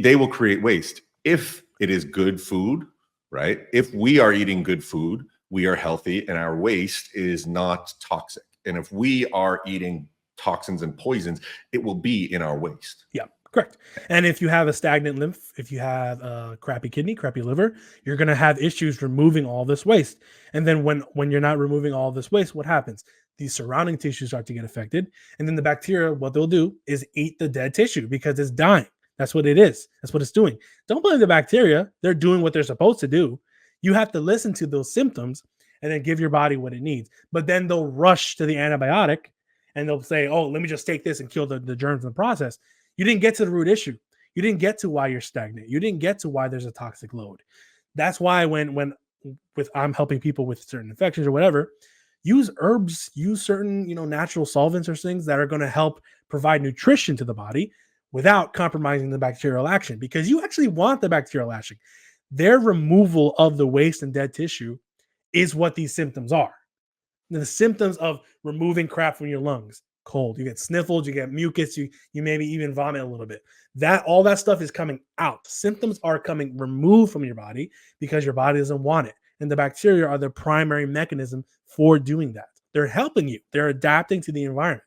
they will create waste. If it is good food, right? If we are eating good food, we are healthy and our waste is not toxic. And if we are eating toxins and poisons, it will be in our waste. Yeah, correct. And if you have a stagnant lymph, if you have a crappy kidney, crappy liver, you're going to have issues removing all this waste. And then when you're not removing all this waste, what happens? These surrounding tissues start to get affected. And then the bacteria, what they'll do is eat the dead tissue because it's dying. That's what it is. That's what it's doing. Don't blame the bacteria. They're doing what they're supposed to do. You have to listen to those symptoms and then give your body what it needs. But then they'll rush to the antibiotic and they'll say, oh, let me just take this and kill the germs in the process. You didn't get to the root issue. You didn't get to why you're stagnant. You didn't get to why there's a toxic load. That's why when I'm helping people with certain infections or whatever, use herbs, use certain, natural solvents or things that are going to help provide nutrition to the body without compromising the bacterial action, because you actually want the bacterial action. Their removal of the waste and dead tissue is what these symptoms are. The symptoms of removing crap from your lungs, cold, you get sniffles, you get mucus, you maybe even vomit a little bit. All that stuff is coming out. Symptoms are coming removed from your body because your body doesn't want it. And the bacteria are the primary mechanism for doing that. They're helping you. They're adapting to the environment.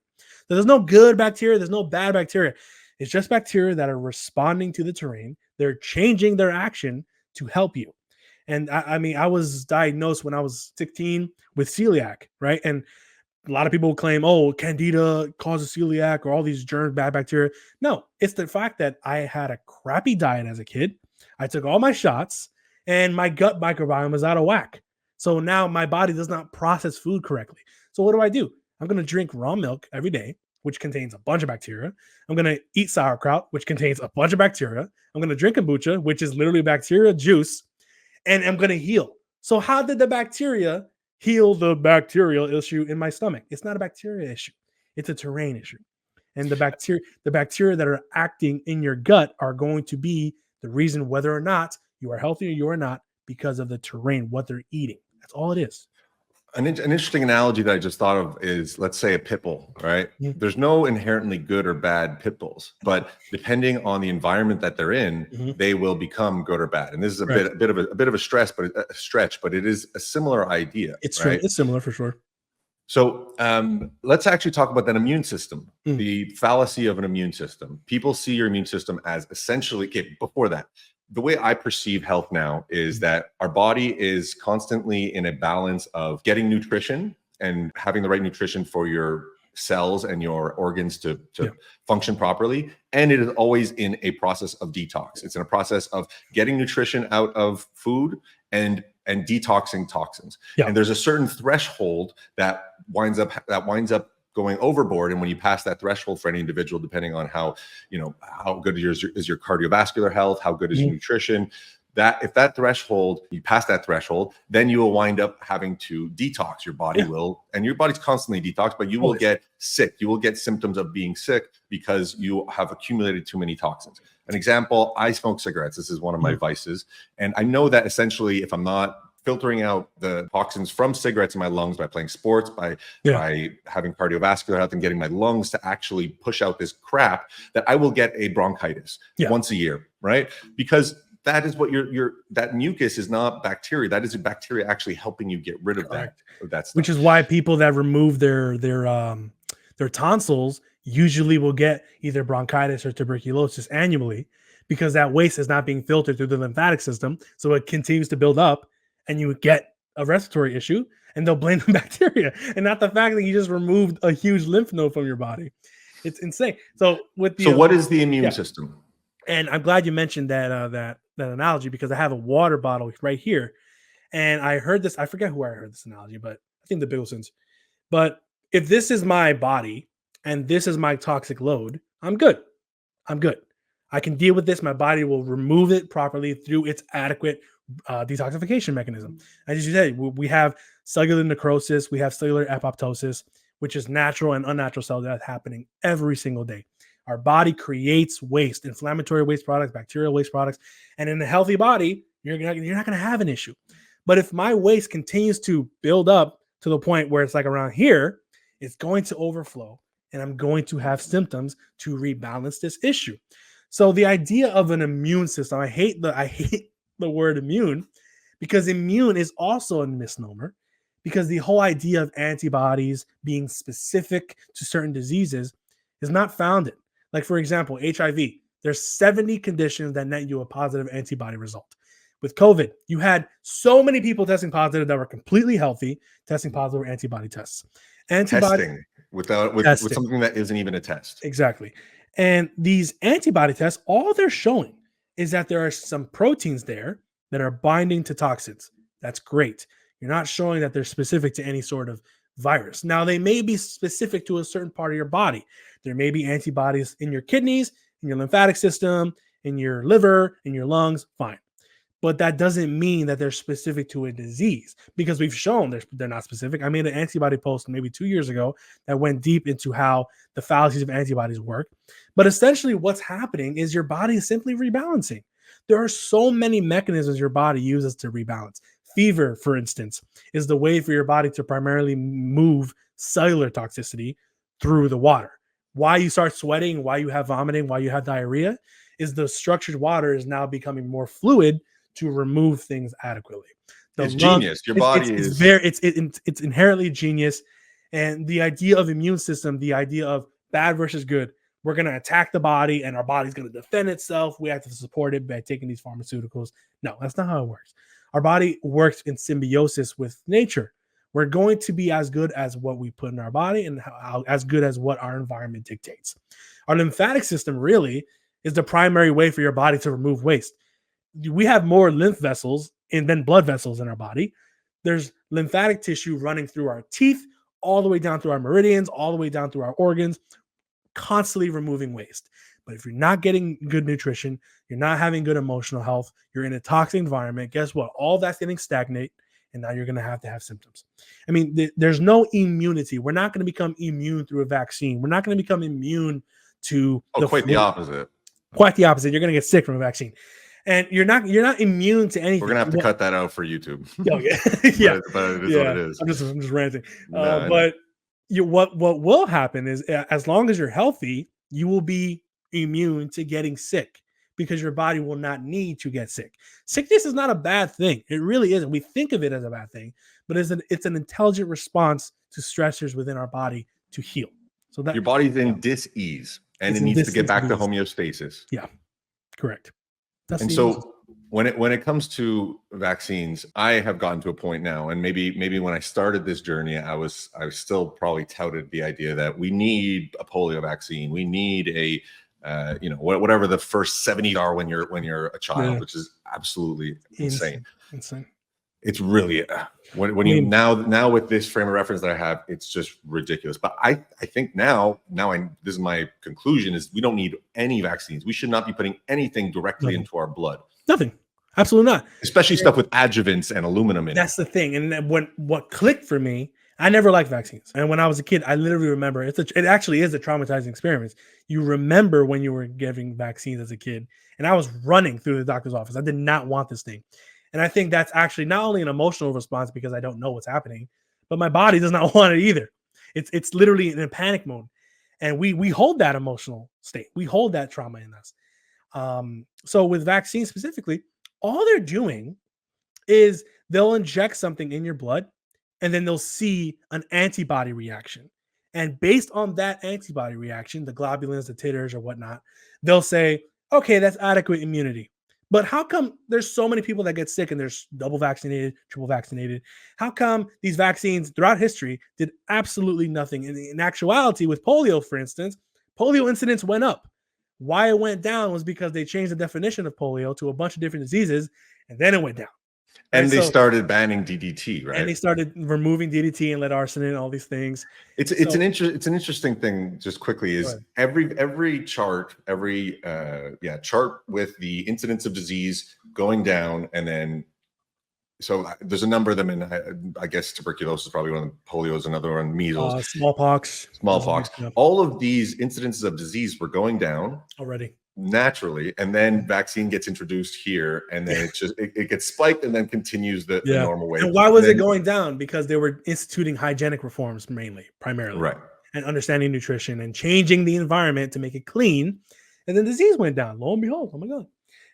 So there's no good bacteria. There's no bad bacteria. It's just bacteria that are responding to the terrain. They're changing their action to help you. And I was diagnosed when I was 16 with celiac, right? And a lot of people claim, oh, candida causes celiac or all these germs, bad bacteria. No, it's the fact that I had a crappy diet as a kid. I took all my shots and my gut microbiome was out of whack. So now my body does not process food correctly. So what do? I'm going to drink raw milk every day, which contains a bunch of bacteria. I'm going to eat sauerkraut, which contains a bunch of bacteria. I'm going to drink kombucha, which is literally bacteria juice, and I'm going to heal. So how did the bacteria heal the bacterial issue in my stomach? It's not a bacteria issue. It's a terrain issue. And the bacteria that are acting in your gut are going to be the reason whether or not you are healthy or you are not, because of the terrain, what they're eating. That's all it is. An interesting analogy that I just thought of is, let's say, a pit bull, right? Mm-hmm. There's no inherently good or bad pit bulls, but depending on the environment that they're in, mm-hmm. they will become good or bad. And this is a bit of a stretch, but it is a similar idea. It's right? It's similar for sure. So let's actually talk about that immune system, the fallacy of an immune system. People see your immune system as essentially, before that, the way I perceive health now is that our body is constantly in a balance of getting nutrition and having the right nutrition for your cells and your organs to function properly. And it is always in a process of detox. It's in a process of getting nutrition out of food and detoxing toxins. Yeah. And there's a certain threshold that winds up going overboard. And when you pass that threshold for any individual, depending on how good is your cardiovascular health, how good is your nutrition, that if that threshold, you pass that threshold, then you will wind up having to detox. Your body will, and your body's constantly detoxed, but you will get sick. You will get symptoms of being sick because you have accumulated too many toxins. An example, I smoke cigarettes. This is one of my vices. And I know that essentially if I'm not filtering out the toxins from cigarettes in my lungs by playing sports, by having cardiovascular health and getting my lungs to actually push out this crap, that I will get a bronchitis once a year, right? Because that is what that mucus is not bacteria. That is a bacteria actually helping you get rid of that stuff. Which is why people that remove their tonsils usually will get either bronchitis or tuberculosis annually, because that waste is not being filtered through the lymphatic system. So it continues to build up and you get a respiratory issue, and they'll blame the bacteria and not the fact that you just removed a huge lymph node from your body. It's insane. So what is the immune system? And I'm glad you mentioned that analogy, because I have a water bottle right here. And I heard this, I forget who I heard this analogy, but I think the Bigglesons. But if this is my body and this is my toxic load, I'm good. I can deal with this. My body will remove it properly through its adequate detoxification mechanism. As you said, we have cellular necrosis, we have cellular apoptosis, which is natural and unnatural cell death happening every single day. Our body creates waste, inflammatory waste products, bacterial waste products, and in a healthy body, you're not going to have an issue. But if my waste continues to build up to the point where it's like around here, it's going to overflow and I'm going to have symptoms to rebalance this issue. So the idea of an immune system, I hate the word immune, because immune is also a misnomer, because the whole idea of antibodies being specific to certain diseases is not founded. Like, for example, HIV, there's 70 conditions that net you a positive antibody result. With COVID, you had so many people testing positive that were completely healthy, testing positive for antibody tests. Testing with something that isn't even a test. Exactly. And these antibody tests, all they're showing is that there are some proteins there that are binding to toxins. That's great. You're not showing that they're specific to any sort of virus. Now, they may be specific to a certain part of your body. There may be antibodies in your kidneys, in your lymphatic system, in your liver, in your lungs, fine. But that doesn't mean that they're specific to a disease, because we've shown they're not specific. I made an antibody post maybe 2 years ago that went deep into how the fallacies of antibodies work. But essentially what's happening is your body is simply rebalancing. There are so many mechanisms your body uses to rebalance. Fever, for instance, is the way for your body to primarily move cellular toxicity through the water. Why you start sweating, why you have vomiting, why you have diarrhea, is the structured water is now becoming more fluid to remove things adequately. It's genius. Your body is it's inherently genius. And the idea of immune system, the idea of bad versus good, we're going to attack the body and our body's going to defend itself. We have to support it by taking these pharmaceuticals. No, that's not how it works. Our body works in symbiosis with nature. We're going to be as good as what we put in our body and as good as what our environment dictates. Our lymphatic system really is the primary way for your body to remove waste. We have more lymph vessels than blood vessels in our body. There's lymphatic tissue running through our teeth, all the way down through our meridians, all the way down through our organs, constantly removing waste. But if you're not getting good nutrition, you're not having good emotional health, you're in a toxic environment, guess what? All that's getting stagnate, and now you're going to have symptoms. I mean, there's no immunity. We're not going to become immune through a vaccine. We're not going to become immune to the opposite. Quite the opposite. You're going to get sick from a vaccine. And you're not immune to anything. We're gonna have to cut that out for YouTube. Oh, yeah. Yeah. but it is what it is. I'm just ranting. But what will happen is, as long as you're healthy, you will be immune to getting sick, because your body will not need to get sick. Sickness is not a bad thing. It really isn't. We think of it as a bad thing, but it's an intelligent response to stressors within our body to heal. So that your body's in dis-ease and it needs to get back to homeostasis. Yeah, correct. And so when it comes to vaccines, I have gotten to a point now, and maybe when I started this journey, I was still probably touted the idea that we need a polio vaccine, we need a whatever the first 70 are when you're a child, which is absolutely insane. It's really when you now with this frame of reference that I have, it's just ridiculous. But I think now this is my conclusion, is we don't need any vaccines. We should not be putting anything directly into our blood. Nothing. Absolutely not. Especially stuff with adjuvants and aluminum in it. That's the thing. And what clicked for me, I never liked vaccines. And when I was a kid, I literally remember it actually is a traumatizing experience. You remember when you were giving vaccines as a kid, and I was running through the doctor's office. I did not want this thing. And I think that's actually not only an emotional response because I don't know what's happening, but my body does not want it either. It's literally in a panic mode. And we hold that emotional state. We hold that trauma in us. So with vaccines specifically, all they're doing is they'll inject something in your blood, and then they'll see an antibody reaction. And based on that antibody reaction, the globulins, the titers, or whatnot, they'll say, okay, that's adequate immunity. But how come there's so many people that get sick and there's double vaccinated, triple vaccinated? How come these vaccines throughout history did absolutely nothing? In actuality, with polio, for instance, polio incidence went up. Why it went down was because they changed the definition of polio to a bunch of different diseases, and then it went down. And they started banning DDT, right? And they started removing DDT and lead arsenate and all these things. It's an interesting thing. Just quickly, is every chart, chart with the incidence of disease going down, and then so there's a number of them, and I guess tuberculosis is probably one of them. Polio is another one. Measles, smallpox. All of these incidences of disease were going down already. naturally, and then vaccine gets introduced here, and then it gets spiked and then continues the normal way. And why was it going down? Because they were instituting hygienic reforms primarily, right, and understanding nutrition and changing the environment to make it clean, and then disease went down. Lo and behold, oh my god!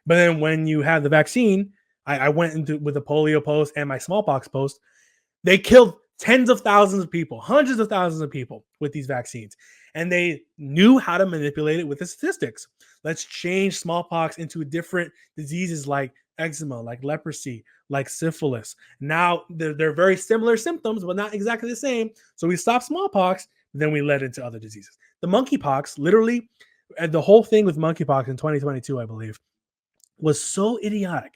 But then when you have the vaccine, I went into with the polio post and my smallpox post. They killed tens of thousands of people, hundreds of thousands of people with these vaccines. And they knew how to manipulate it with the statistics. Let's change smallpox into different diseases like eczema, like leprosy, like syphilis. Now they're very similar symptoms, but not exactly the same. So we stopped smallpox, then we led into other diseases. The monkeypox, literally, the whole thing with monkeypox in 2022, I believe, was so idiotic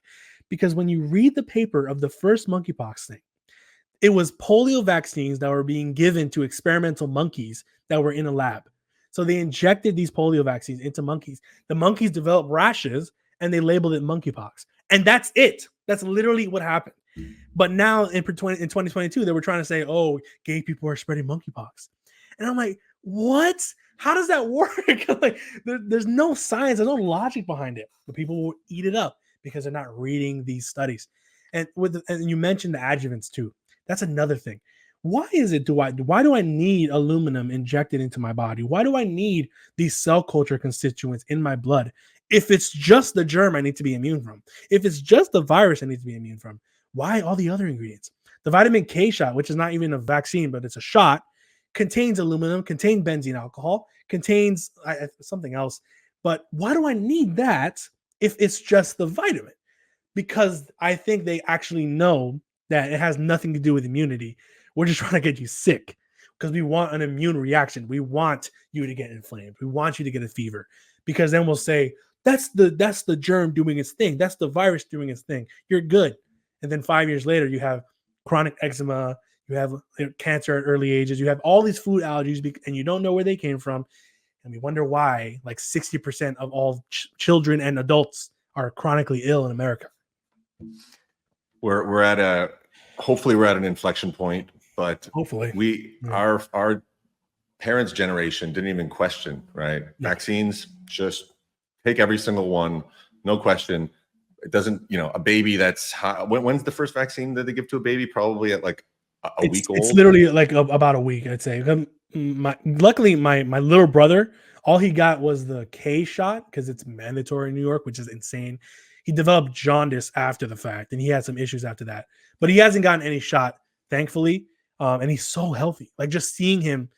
because when you read the paper of the first monkeypox thing, it was polio vaccines that were being given to experimental monkeys that were in a lab. So they injected these polio vaccines into monkeys. The monkeys developed rashes and they labeled it monkeypox. And that's it. That's literally what happened. But now in 2022, they were trying to say, oh, gay people are spreading monkeypox. And I'm like, what? How does that work? Like, there's no science, there's no logic behind it. But people will eat it up because they're not reading these studies. And and you mentioned the adjuvants too. That's another thing. Why do I need aluminum injected into my body? Why do I need these cell culture constituents in my blood? If it's just the germ I need to be immune from, if it's just the virus I need to be immune from, why all the other ingredients? The vitamin K shot, which is not even a vaccine, but it's a shot, contains aluminum, contains benzene alcohol, contains something else. But why do I need that if it's just the vitamin? Because I think they actually know that it has nothing to do with immunity. We're just trying to get you sick because we want an immune reaction. We want you to get inflamed. We want you to get a fever because then we'll say, that's the germ doing its thing. That's the virus doing its thing. You're good. And then 5 years later, you have chronic eczema. You have cancer at early ages. You have all these food allergies and you don't know where they came from. And we wonder why like 60% of all children and adults are chronically ill in America. Hopefully we're at an inflection point, but hopefully our parents' generation didn't even question, right? Yeah. Vaccines, just take every single one, no question. It doesn't, a baby that's high. When's the first vaccine that they give to a baby? Probably at like a week old. It's literally like about a week, I'd say. Luckily, my little brother, all he got was the K shot because it's mandatory in New York, which is insane. He developed jaundice after the fact, and he had some issues after that. But he hasn't gotten any shot, thankfully. And he's so healthy. Like just seeing him,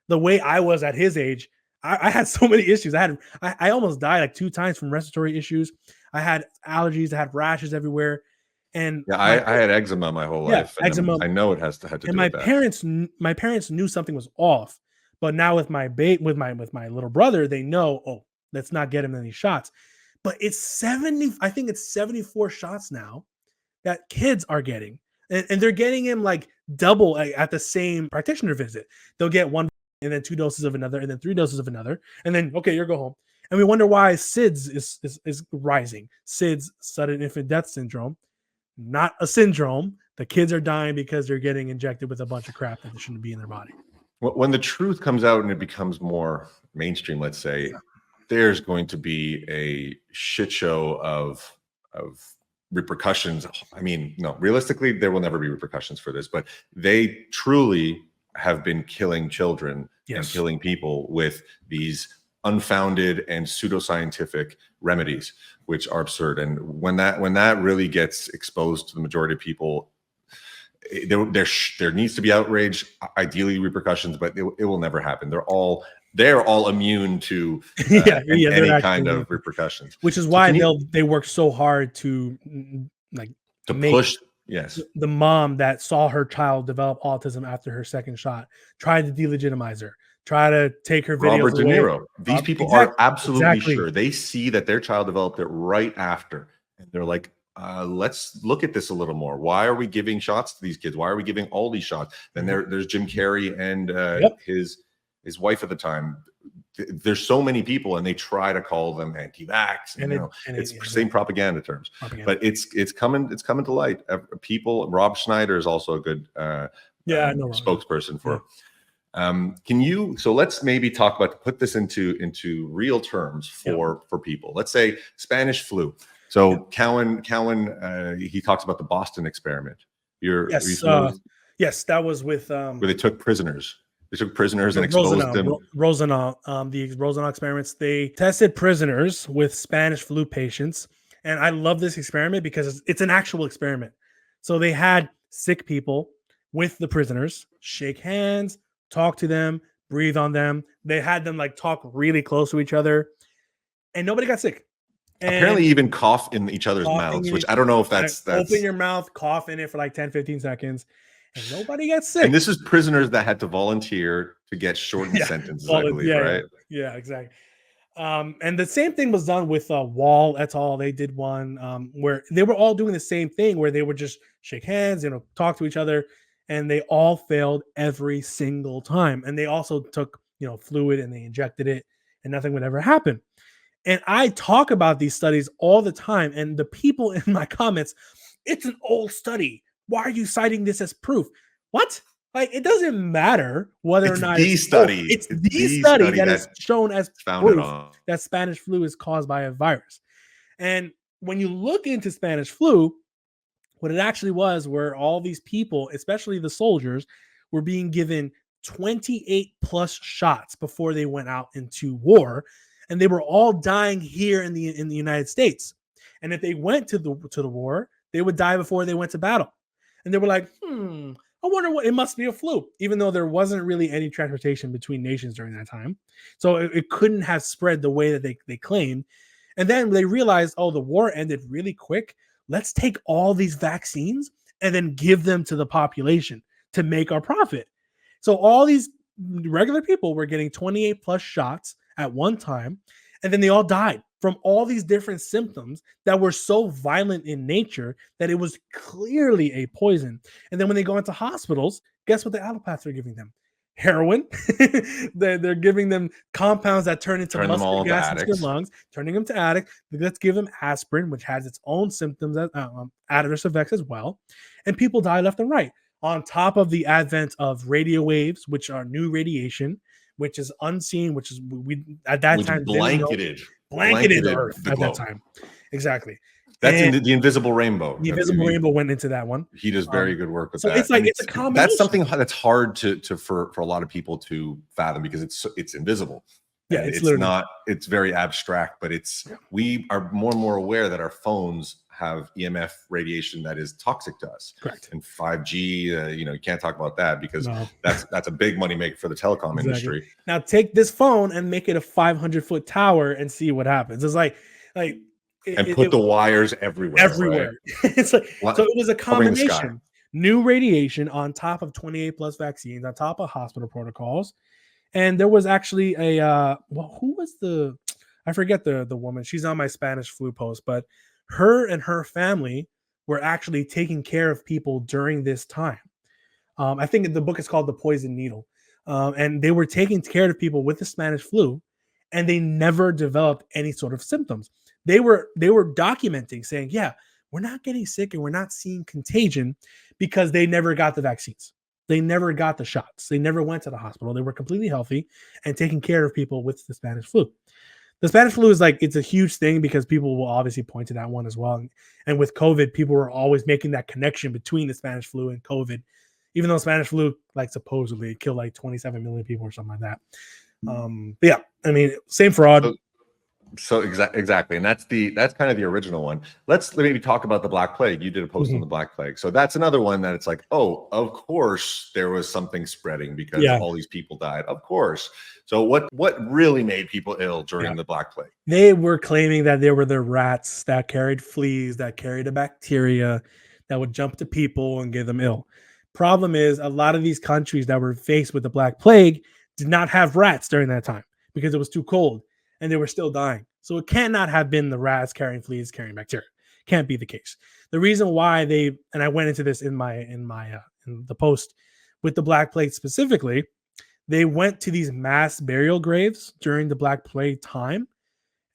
the way I was at his age, I had so many issues. I almost died like 2 times from respiratory issues. I had allergies. I had rashes everywhere. And yeah, I had eczema my whole life. And eczema. I know it had to do with that. My parents knew something was off. But now with my little brother, they know, oh, let's not get him any shots. But it's 74 shots now that kids are getting. And they're getting him like double at the same practitioner visit. They'll get 1 and then 2 doses of another and then 3 doses of another. And then, okay, you'll go home. And we wonder why SIDS is rising. SIDS, sudden infant death syndrome, not a syndrome. The kids are dying because they're getting injected with a bunch of crap that shouldn't be in their body. When the truth comes out and it becomes more mainstream, let's say, there's going to be a shit show of repercussions. I mean, no, realistically, there will never be repercussions for this, but they truly have been killing children and killing people with these unfounded and pseudoscientific remedies, which are absurd. And when that really gets exposed to the majority of people, there needs to be outrage, ideally repercussions, but it will never happen. They're all immune to any kind of repercussions, which is why they work so hard to push. Yes, the mom that saw her child develop autism after her second shot tried to delegitimize her, try to take her videos Robert De Niro. These people are absolutely sure. They see that their child developed it right after, and they're like, let's look at this a little more. Why are we giving shots to these kids? Why are we giving all these shots? Then there's Jim Carrey and his wife at the time. There's so many people, and they try to call them anti-vax. It's the same propaganda terms, but it's coming to light. People. Rob Schneider is also a good spokesperson for So let's maybe talk about, put this into real terms for people. Let's say Spanish flu. So Cowan, he talks about the Boston experiment. Yes, that was with where they took prisoners. They took prisoners and Rosenau, exposed them. the Rosenau experiments. They tested prisoners with Spanish flu patients, and I love this experiment because it's an actual experiment. So they had sick people with the prisoners, shake hands, talk to them, breathe on them. They had them like talk really close to each other, and nobody got sick. And apparently even cough in each other's mouths, which I don't know if that's open your mouth, cough in it for like 10-15 seconds, and nobody gets sick. And this is prisoners that had to volunteer to get shortened sentences, I believe, right? Yeah, exactly. And the same thing was done with Wall et al. They did one where they were all doing the same thing, where they would just shake hands, talk to each other, and they all failed every single time. And they also took, fluid and they injected it, and nothing would ever happen. And I talk about these studies all the time, and the people in my comments, it's an old study. Why are you citing this as proof? What? Like, it doesn't matter whether or not it's the study that is shown as proof that Spanish flu is caused by a virus. And when you look into Spanish flu, what it actually was, where all these people, especially the soldiers, were being given 28 plus shots before they went out into war, and they were all dying here in the United States. And if they went to the war, they would die before they went to battle. And they were like, I wonder what, it must be a flu, even though there wasn't really any transportation between nations during that time. So it couldn't have spread the way that they claimed. And then they realized, the war ended really quick. Let's take all these vaccines and then give them to the population to make our profit. So all these regular people were getting 28 plus shots at one time, and then they all died from all these different symptoms that were so violent in nature that it was clearly a poison. And then when they go into hospitals, guess what the allopaths are giving them? Heroin. They're giving them compounds that turn mustard gas into your lungs, turning them to addicts. Let's give them aspirin, which has its own symptoms, adverse effects as well. And people die left and right. On top of the advent of radio waves, which are new radiation, which is unseen, which is we at that time blanketed the Earth at that time. Exactly. That's the invisible rainbow. The invisible rainbow went into that one. He does very good work with that. So it's like, it's a combination. That's something that's hard for a lot of people to fathom, because it's invisible. Yeah, it's very abstract, but we are more and more aware that our phones have EMF radiation that is toxic to us. Correct. And 5G, you can't talk about that, because that's a big money maker for the telecom industry. Now take this phone and make it a 500-foot tower and see what happens. It's like put the wires everywhere. Right? It's like, so it was a combination. New radiation on top of 28 plus vaccines, on top of hospital protocols. And there was actually who was I forget the woman. She's on my Spanish flu post, but her and her family were actually taking care of people during this time. I think the book is called The Poison Needle. And they were taking care of people with the Spanish flu, and they never developed any sort of symptoms. They were documenting, saying, yeah, we're not getting sick and we're not seeing contagion, because they never got the vaccines. They never got the shots. They never went to the hospital. They were completely healthy and taking care of people with the Spanish flu. The Spanish flu is it's a huge thing, because people will obviously point to that one as well. And with COVID, people were always making that connection between the Spanish flu and COVID, even though Spanish flu, supposedly killed 27 million people or something like that. But yeah, I mean, same fraud. So exactly. And that's kind of the original one. Let's maybe talk about the Black Plague. You did a post on the Black Plague. So that's another one that it's like, of course there was something spreading, because all these people died. Of course. So what really made people ill during the Black Plague? They were claiming that there were the rats that carried fleas, that carried a bacteria that would jump to people and get them ill. Problem is, a lot of these countries that were faced with the Black Plague did not have rats during that time, because it was too cold. And they were still dying. So it cannot have been the rats carrying fleas, carrying bacteria. Can't be the case. The reason why and I went into this in the post with the Black Plague specifically, they went to these mass burial graves during the Black Plague time,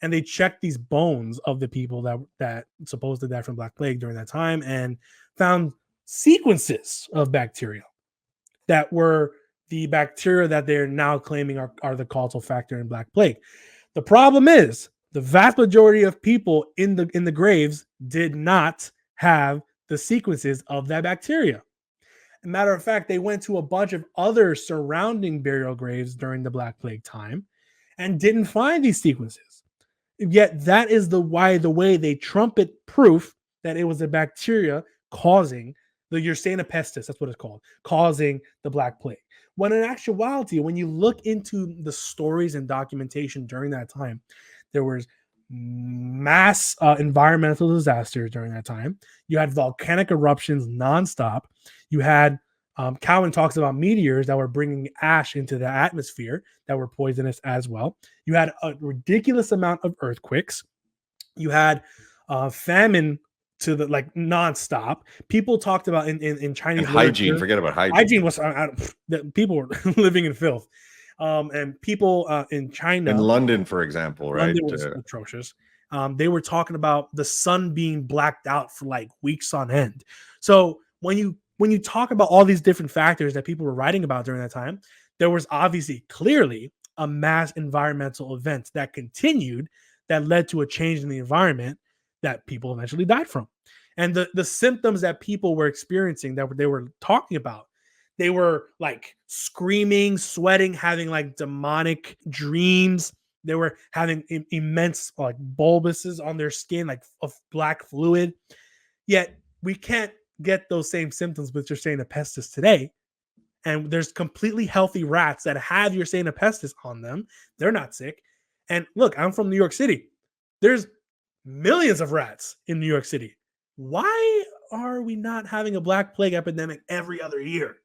and they checked these bones of the people that supposedly died from Black Plague during that time, and found sequences of bacteria that were the bacteria that they're now claiming are the causal factor in Black Plague. The problem is the vast majority of people in the graves did not have the sequences of that bacteria. Matter of fact, they went to a bunch of other surrounding burial graves during the Black Plague time and didn't find these sequences. Yet that is the way they trumpet proof that it was a bacteria causing the Yersinia pestis, that's what it's called, causing the Black Plague. When in actuality, when you look into the stories and documentation during that time, there was mass environmental disasters during that time. You had volcanic eruptions nonstop. You had Cowan talks about meteors that were bringing ash into the atmosphere that were poisonous as well. You had a ridiculous amount of earthquakes. You had famine to the like nonstop. People talked about in Chinese and hygiene. literature, Forget about hygiene. Hygiene was people were living in filth, and people in China, in London, for example, right? London was atrocious. They were talking about the sun being blacked out for like weeks on end. So when you talk about all these different factors that people were writing about during that time, there was obviously clearly a mass environmental event that continued that led to a change in the environment that people eventually died from. And the symptoms that people were experiencing that they were talking about, they were like screaming, sweating, having like demonic dreams. They were having immense like bulbuses on their skin, like of black fluid. Yet we can't get those same symptoms with Yersinia pestis today. And there's completely healthy rats that have Yersinia pestis on them. They're not sick. And look, I'm from New York City. There's millions of rats in New York City. Why are we not having a Black Plague epidemic every other year?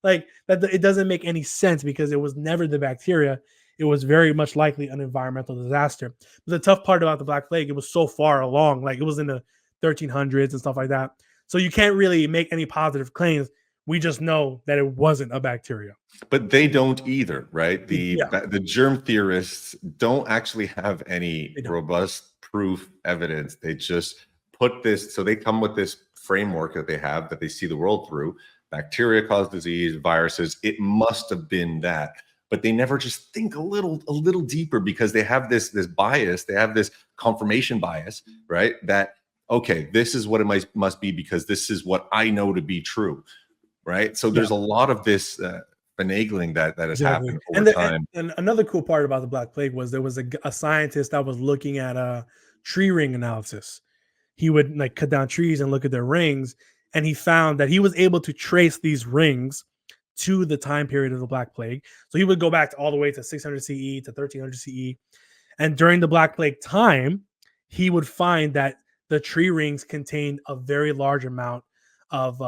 Like that, it doesn't make any sense because it was never the bacteria. It was very much likely an environmental disaster. But the tough part about the Black Plague, it was so far along, like it was in the 1300s and stuff like that. So you can't really make any positive claims. We just know that it wasn't a bacteria. But they don't either, right? The germ theorists don't actually have any robust proof evidence. They just put this, so they come with this framework that they have that they see the world through. Bacteria cause disease, viruses, it must have been that. But they never just think a little deeper because they have this bias, they have this confirmation bias, right? That, okay, this is what it must be because this is what I know to be true, right? So there's a lot of this finagling that has happened over time. And another cool part about the Black Plague was there was a scientist that was looking at a tree ring analysis. He would like cut down trees and look at their rings, and he found that he was able to trace these rings to the time period of the Black Plague. So he would go back all the way to 600 CE to 1300 CE. And during the Black Plague time, he would find that the tree rings contained a very large amount of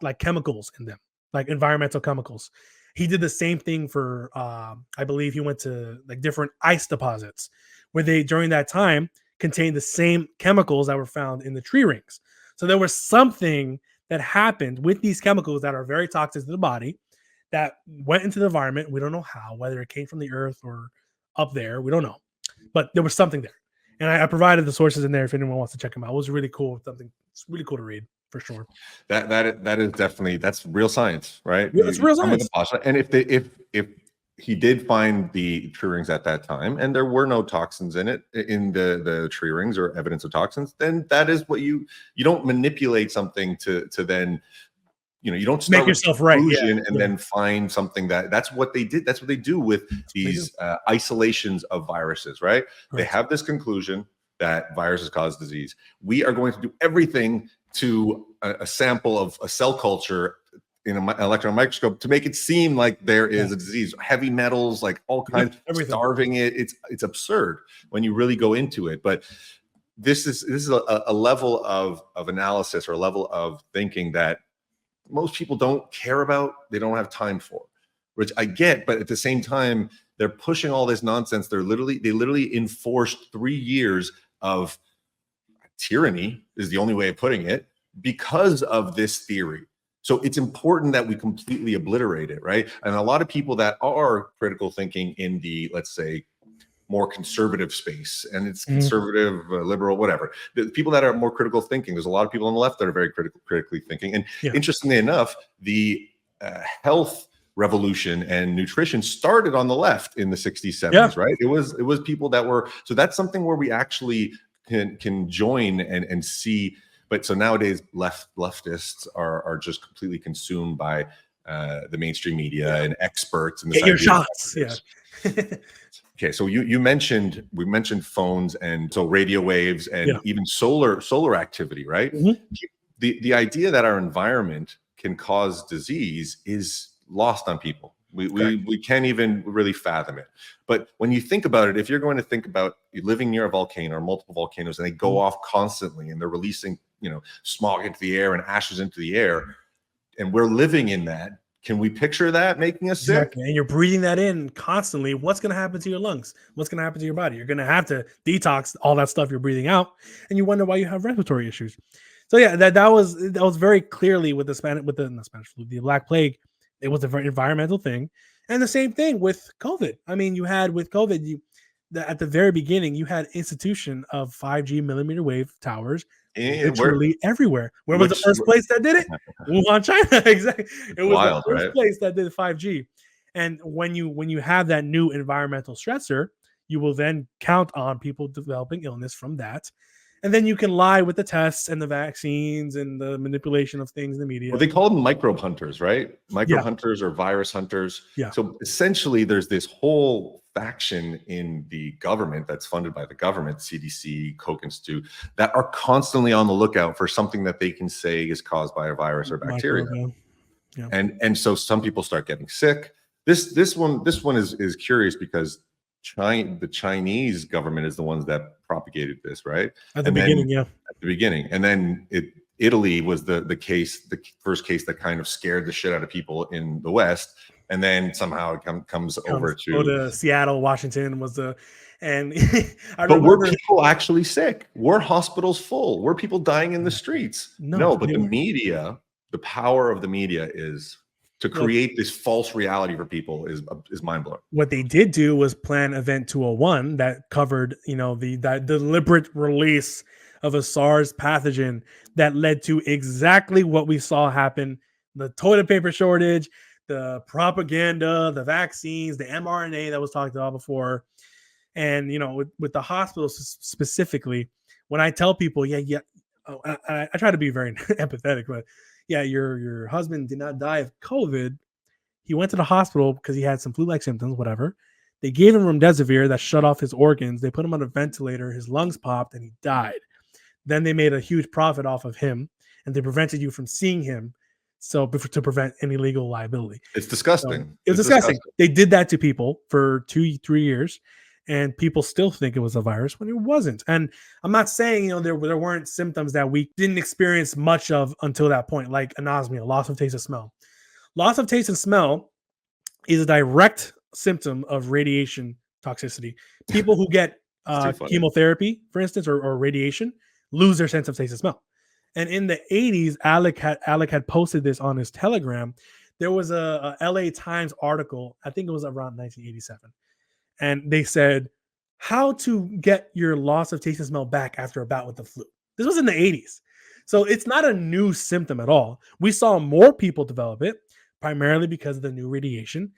like chemicals in them, like environmental chemicals. He did the same thing for, I believe he went to like different ice deposits where they, during that time, contained the same chemicals that were found in the tree rings. So there was something that happened with these chemicals that are very toxic to the body that went into the environment. We don't know how, whether it came from the earth or up there. We don't know. But there was something there. And I provided the sources in there if anyone wants to check them out. It was really cool. It's really cool to read for sure. That is definitely, that's real science, right? It's real science. And if he did find the tree rings at that time and there were no toxins in it, in the tree rings or evidence of toxins, then that is what you don't manipulate something to then, you don't start make yourself right and then find something that's what they did. That's what they do with these isolations of viruses, right? They have this conclusion that viruses cause disease. We are going to do everything to a sample of a cell culture in an electron microscope to make it seem like there is a disease, heavy metals, like all kinds, starving it. It's absurd when you really go into it. But this is a level of analysis or a level of thinking that most people don't care about, they don't have time for, which I get, but at the same time, they're pushing all this nonsense. They literally enforced 3 years of tyranny, is the only way of putting it, because of this theory. So it's important that we completely obliterate it, right? And a lot of people that are critical thinking in the, let's say, more conservative space, and it's conservative, liberal, whatever. The people that are more critical thinking, there's a lot of people on the left that are very critically thinking. And interestingly enough, the health revolution, and nutrition started on the left in the 60s, 70s, Yeah. right? It was people that were, so that's something where we actually can join and see. But so nowadays leftists are just completely consumed by the mainstream media and experts and Get your shots. Yeah. Okay, so we mentioned phones, and so radio waves and even solar activity, right? The idea that our environment can cause disease is lost on people. We can't even really fathom it. But when you think about it, if you're going to think about living near a volcano or multiple volcanoes, and they go off constantly, and they're releasing, smog into the air and ashes into the air, and we're living in that, can we picture that making us sick? Exactly. And you're breathing that in constantly. What's going to happen to your lungs? What's going to happen to your body? You're going to have to detox all that stuff you're breathing out, and you wonder why you have respiratory issues. So yeah, that was very clearly with the Spanish flu, the Black Plague. It was a very environmental thing, and the same thing with COVID. I mean, you had with COVID, at the very beginning, you had institution of 5G millimeter wave towers literally everywhere. Where was the first place that did it? Wuhan, China. Exactly. It was wild, the first place that did 5G. And when you have that new environmental stressor, you will then count on people developing illness from that. And then you can lie with the tests and the vaccines and the manipulation of things in the media. Well, they call them microbe hunters, right? Microbe hunters or virus hunters. Yeah. So essentially, there's this whole faction in the government that's funded by the government, CDC, Koch Institute, that are constantly on the lookout for something that they can say is caused by a virus or bacteria. Yeah. And so some people start getting sick. This one is curious because the Chinese government is the ones that propagated this, right? At the beginning. And then Italy was the first case that kind of scared the shit out of people in the West. And then somehow it comes over to Seattle, Washington was the, and but were people actually sick? Were hospitals full? Were people dying in the streets? No, but the media, the power of the media is to create this false reality for people is mind-blowing. What they did do was plan Event 201 that covered, the deliberate release of a SARS pathogen that led to exactly what we saw happen: the toilet paper shortage, the propaganda, the vaccines, the mRNA that was talked about before. And, with the hospitals specifically, when I tell people, I try to be very empathetic, but your husband did not die of COVID. He went to the hospital because he had some flu-like symptoms, whatever. They gave him remdesivir that shut off his organs. They put him on a ventilator. His lungs popped and he died. Then they made a huge profit off of him, and they prevented you from seeing him. So to prevent any legal liability. It's disgusting. So it's disgusting. They did that to people for 2-3 years, and people still think it was a virus when it wasn't. And I'm not saying, there weren't symptoms that we didn't experience much of until that point, like anosmia, loss of taste and smell. Loss of taste and smell is a direct symptom of radiation toxicity. People who get chemotherapy, for instance, or radiation, lose their sense of taste and smell. And in the 80s, Alec had posted this on his Telegram. There was a LA Times article, I think it was around 1987. And they said, how to get your loss of taste and smell back after a bout with the flu. This was in the 80s. So it's not a new symptom at all. We saw more people develop it, primarily because of the new radiation.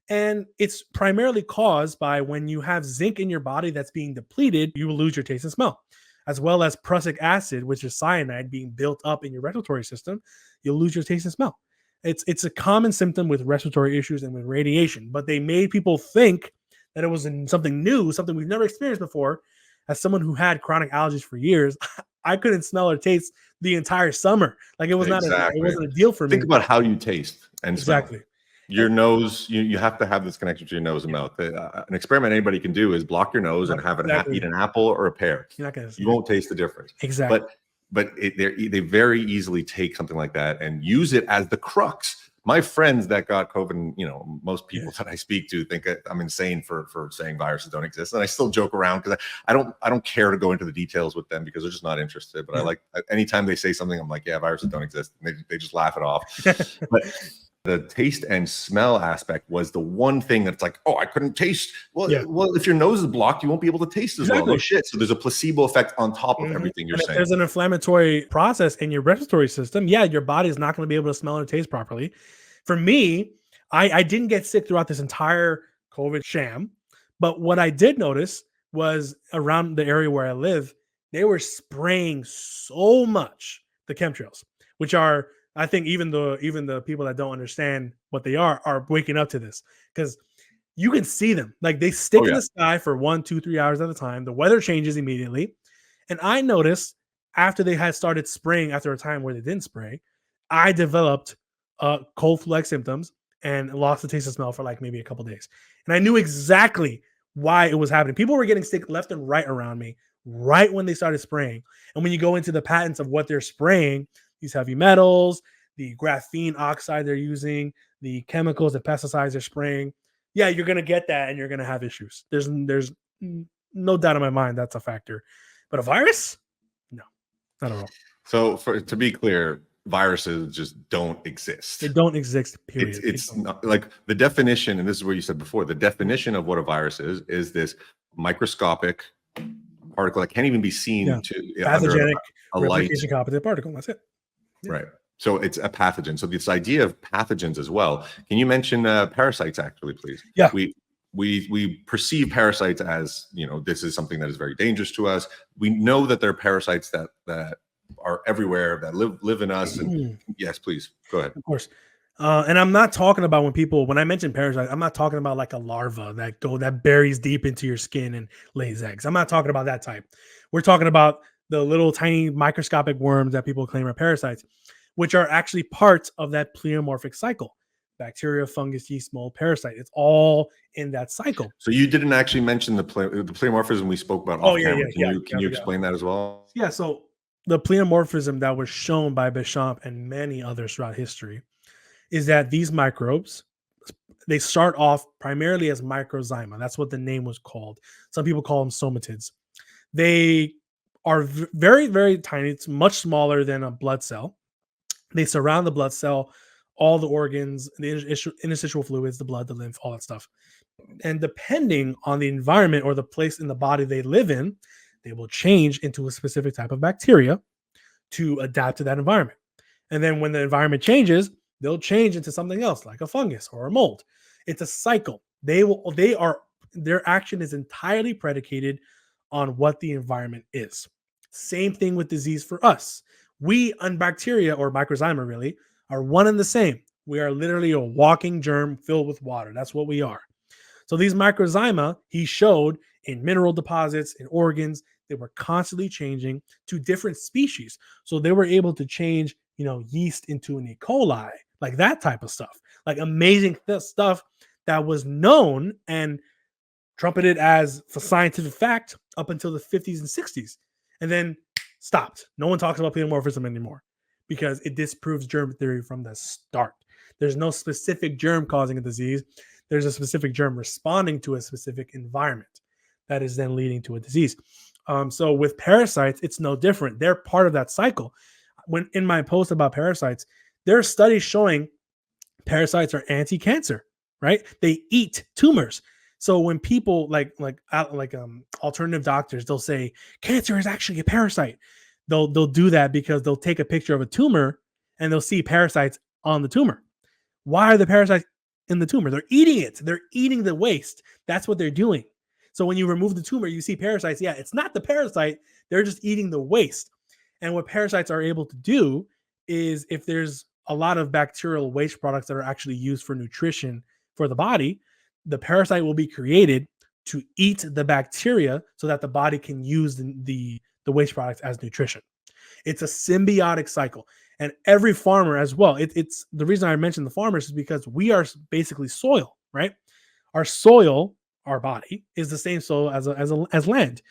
And it's primarily caused by when you have zinc in your body that's being depleted, you will lose your taste and smell. As well as prussic acid, which is cyanide being built up in your respiratory system, you'll lose your taste and smell. It's a common symptom with respiratory issues and with radiation, but they made people think that it was something new, something we've never experienced before. As someone who had chronic allergies for years, I couldn't smell or taste the entire summer. Like it was it wasn't a deal for me. Think about how you taste and smell. Exactly. Your nose, you have to have this connection to your nose and mouth. An experiment anybody can do is block your nose and eat an apple or a pear. You won't taste the difference. Exactly. But they very easily take something like that and use it as the crux. My friends that got COVID, most people that I speak to think I'm insane for saying viruses don't exist, and I still joke around because I don't care to go into the details with them because they're just not interested. But I like anytime they say something, I'm like, yeah, viruses don't exist. And they just laugh it off. But the taste and smell aspect was the one thing that's like, oh, I couldn't taste. Well, if your nose is blocked, you won't be able to taste as well. No shit. So there's a placebo effect on top of everything you're saying. If there's an inflammatory process in your respiratory system, your body is not going to be able to smell and taste properly. For me, I didn't get sick throughout this entire COVID sham, but what I did notice was around the area where I live, they were spraying so much the chemtrails, which are, I think even the people that don't understand what they are waking up to this, because you can see them like they stick Oh in yeah. the sky for 1, 2, 3 hours at a time. The weather changes immediately, and I noticed after they had started spraying after a time where they didn't spray, I developed cold flu-like symptoms and lost the taste and smell for like maybe a couple days. And I knew exactly why it was happening. People were getting sick left and right around me right when they started spraying. And when you go into the patents of what they're spraying, these heavy metals, the graphene oxide they're using, the chemicals, the pesticides they're spraying, yeah, you're gonna get that and you're gonna have issues. There's no doubt in my mind that's a factor. But a virus? No, not at all. So to be clear, viruses just don't exist. They don't exist, period. It's not like the definition, and this is what you said before, the definition of what a virus is this microscopic particle that can't even be seen pathogenic, a light. replication competent particle. That's it. Yeah. Right. So it's a pathogen. So this idea of pathogens as well. Can you mention parasites actually, please? Yeah. We perceive parasites as, this is something that is very dangerous to us. We know that there are parasites that are everywhere, that live in us. And yes, please go ahead. Of course. And I'm not talking about when I mention parasites, I'm not talking about like a larva that buries deep into your skin and lays eggs. I'm not talking about that type. We're talking about the little tiny microscopic worms that people claim are parasites, which are actually parts of that pleomorphic cycle. Bacteria, fungus, yeast, mold, parasite. It's all in that cycle. So you didn't actually mention the pleomorphism we spoke about. Can you explain that as well? Yeah. So the pleomorphism that was shown by Béchamp and many others throughout history is that these microbes, they start off primarily as microzyma. That's what the name was called. Some people call them somatids. They are very, very tiny. It's much smaller than a blood cell. They surround the blood cell, all the organs, the interstitial fluids, the blood, the lymph, all that stuff. And depending on the environment or the place in the body they live in, they will change into a specific type of bacteria to adapt to that environment. And then when the environment changes, they'll change into something else like a fungus or a mold. It's a cycle. Their action is entirely predicated on what the environment is. Same thing with disease for us. We and bacteria or microzyma really are one and the same. We are literally a walking germ filled with water. That's what we are. So these microzyma, he showed in mineral deposits, in organs, they were constantly changing to different species. So they were able to change, yeast into an E. coli, like that type of stuff, like amazing stuff that was known and trumpeted as for scientific fact up until the 50s and 60s. And then stopped. No one talks about pleomorphism anymore because it disproves germ theory from the start. There's no specific germ causing a disease. There's a specific germ responding to a specific environment that is then leading to a disease. So with parasites, it's no different. They're part of that cycle. When in my post about parasites, there are studies showing parasites are anti-cancer, right? They eat tumors. So when people like alternative doctors, they'll say cancer is actually a parasite. They'll do that because they'll take a picture of a tumor and they'll see parasites on the tumor. Why are the parasites in the tumor? They're eating it. They're eating the waste. That's what they're doing. So when you remove the tumor, you see parasites. Yeah, it's not the parasite. They're just eating the waste. And what parasites are able to do is if there's a lot of bacterial waste products that are actually used for nutrition for the body, the parasite will be created to eat the bacteria so that the body can use the waste products as nutrition. It's a symbiotic cycle. And every farmer as well, it's the reason I mentioned the farmers is because we are basically soil, right? Our soil, our body, is the same soil as land.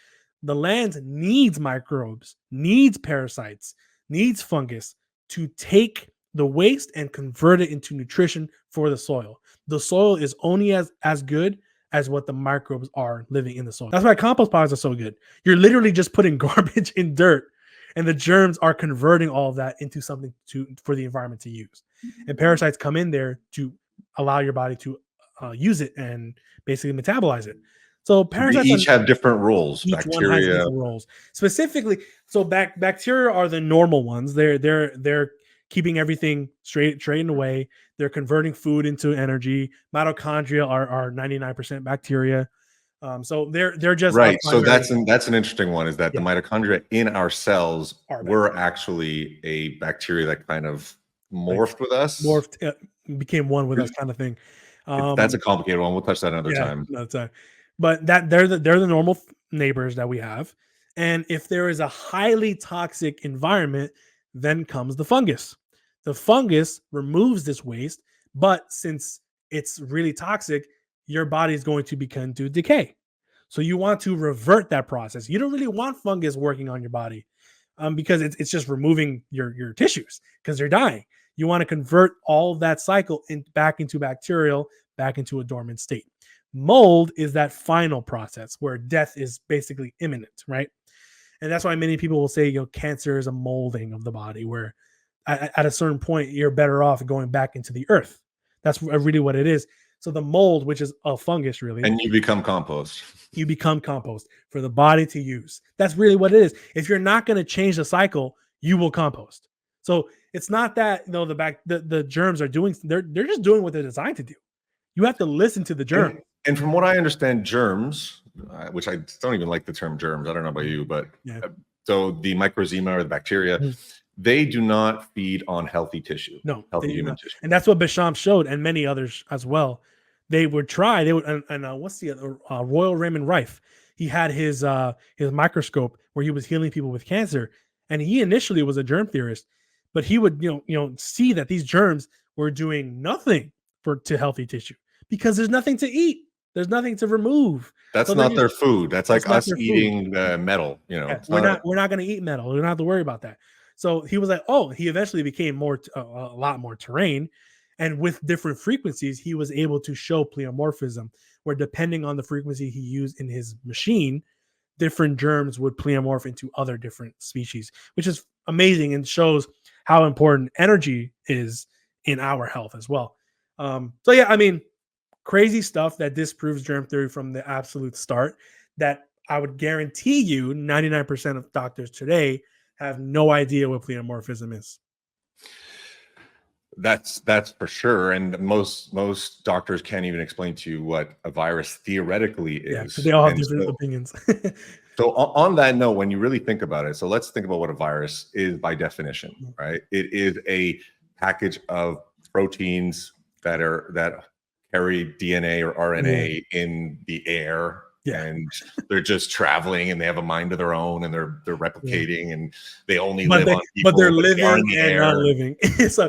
The land needs microbes, needs parasites, needs fungus to take the waste and convert it into nutrition for the soil. The soil is only as good as what the microbes are living in the soil. That's why compost piles are so good. You're literally just putting garbage in dirt and the germs are converting all of that into something for the environment to use. And parasites come in there to allow your body to use it and basically metabolize it. So parasites each have different roles. Each bacteria one has different roles. Specifically, so bacteria are the normal ones. They're keeping everything straight away. They're converting food into energy. Mitochondria are 99% bacteria. So they're just our Right. So primary. that's an interesting one, is that the Yeah. mitochondria in our cells Our were actually a bacteria that kind of like morphed with us. morphed, became one with us, kind of thing. That's a complicated one. We'll touch that another Yeah, time. another time. But that they're the normal neighbors that we have. And if there is a highly toxic environment, then comes the fungus. The fungus removes this waste, but since it's really toxic, your body is going to begin to decay. So you want to revert that process. You don't really want fungus working on your body, because it's just removing your tissues because they're dying. You want to convert all of that cycle back into bacterial, back into a dormant state. Mold is that final process where death is basically imminent, right? And that's why many people will say, cancer is a molding of the body, where at a certain point you're better off going back into the earth. That's really what it is. So the mold, which is a fungus, really, And you become compost. you become compost for the body to use. That's really what it is. If you're not going to change the cycle, you will compost. So it's not that the germs are doing, they're just doing what they're designed to do. You have to listen to the germ. And from what I understand, germs, which I don't even like the term germs. I don't know about you, but Yeah. So the microzyma or the bacteria, they do not feed on healthy tissue. No, healthy human tissue. And that's what Bisham showed, and many others as well. They would try. They would, and what's the other? Royal Raymond Rife. He had his microscope where he was healing people with cancer, and he initially was a germ theorist, but he would see that these germs were doing nothing to healthy tissue because there's nothing to eat. There's nothing to remove. That's not their food. That's like us eating metal. Yeah, we're not going to eat metal. We don't have to worry about that. So he was like, he eventually became a lot more terrain. And with different frequencies, he was able to show pleomorphism, where depending on the frequency he used in his machine, different germs would pleomorph into other different species, which is amazing and shows how important energy is in our health as well. So yeah, I mean, crazy stuff that disproves germ theory from the absolute start, that I would guarantee you 99% of doctors today have no idea what pleomorphism is. That's for sure. And most doctors can't even explain to you what a virus theoretically is. Yeah, they all have different opinions. So on that note, when you really think about it, so let's think about what a virus is by definition, right? It is a package of proteins that carry DNA or RNA in the air. Yeah. And they're just traveling, and they have a mind of their own, and they're replicating, and they only live on people. But they're living and not living. So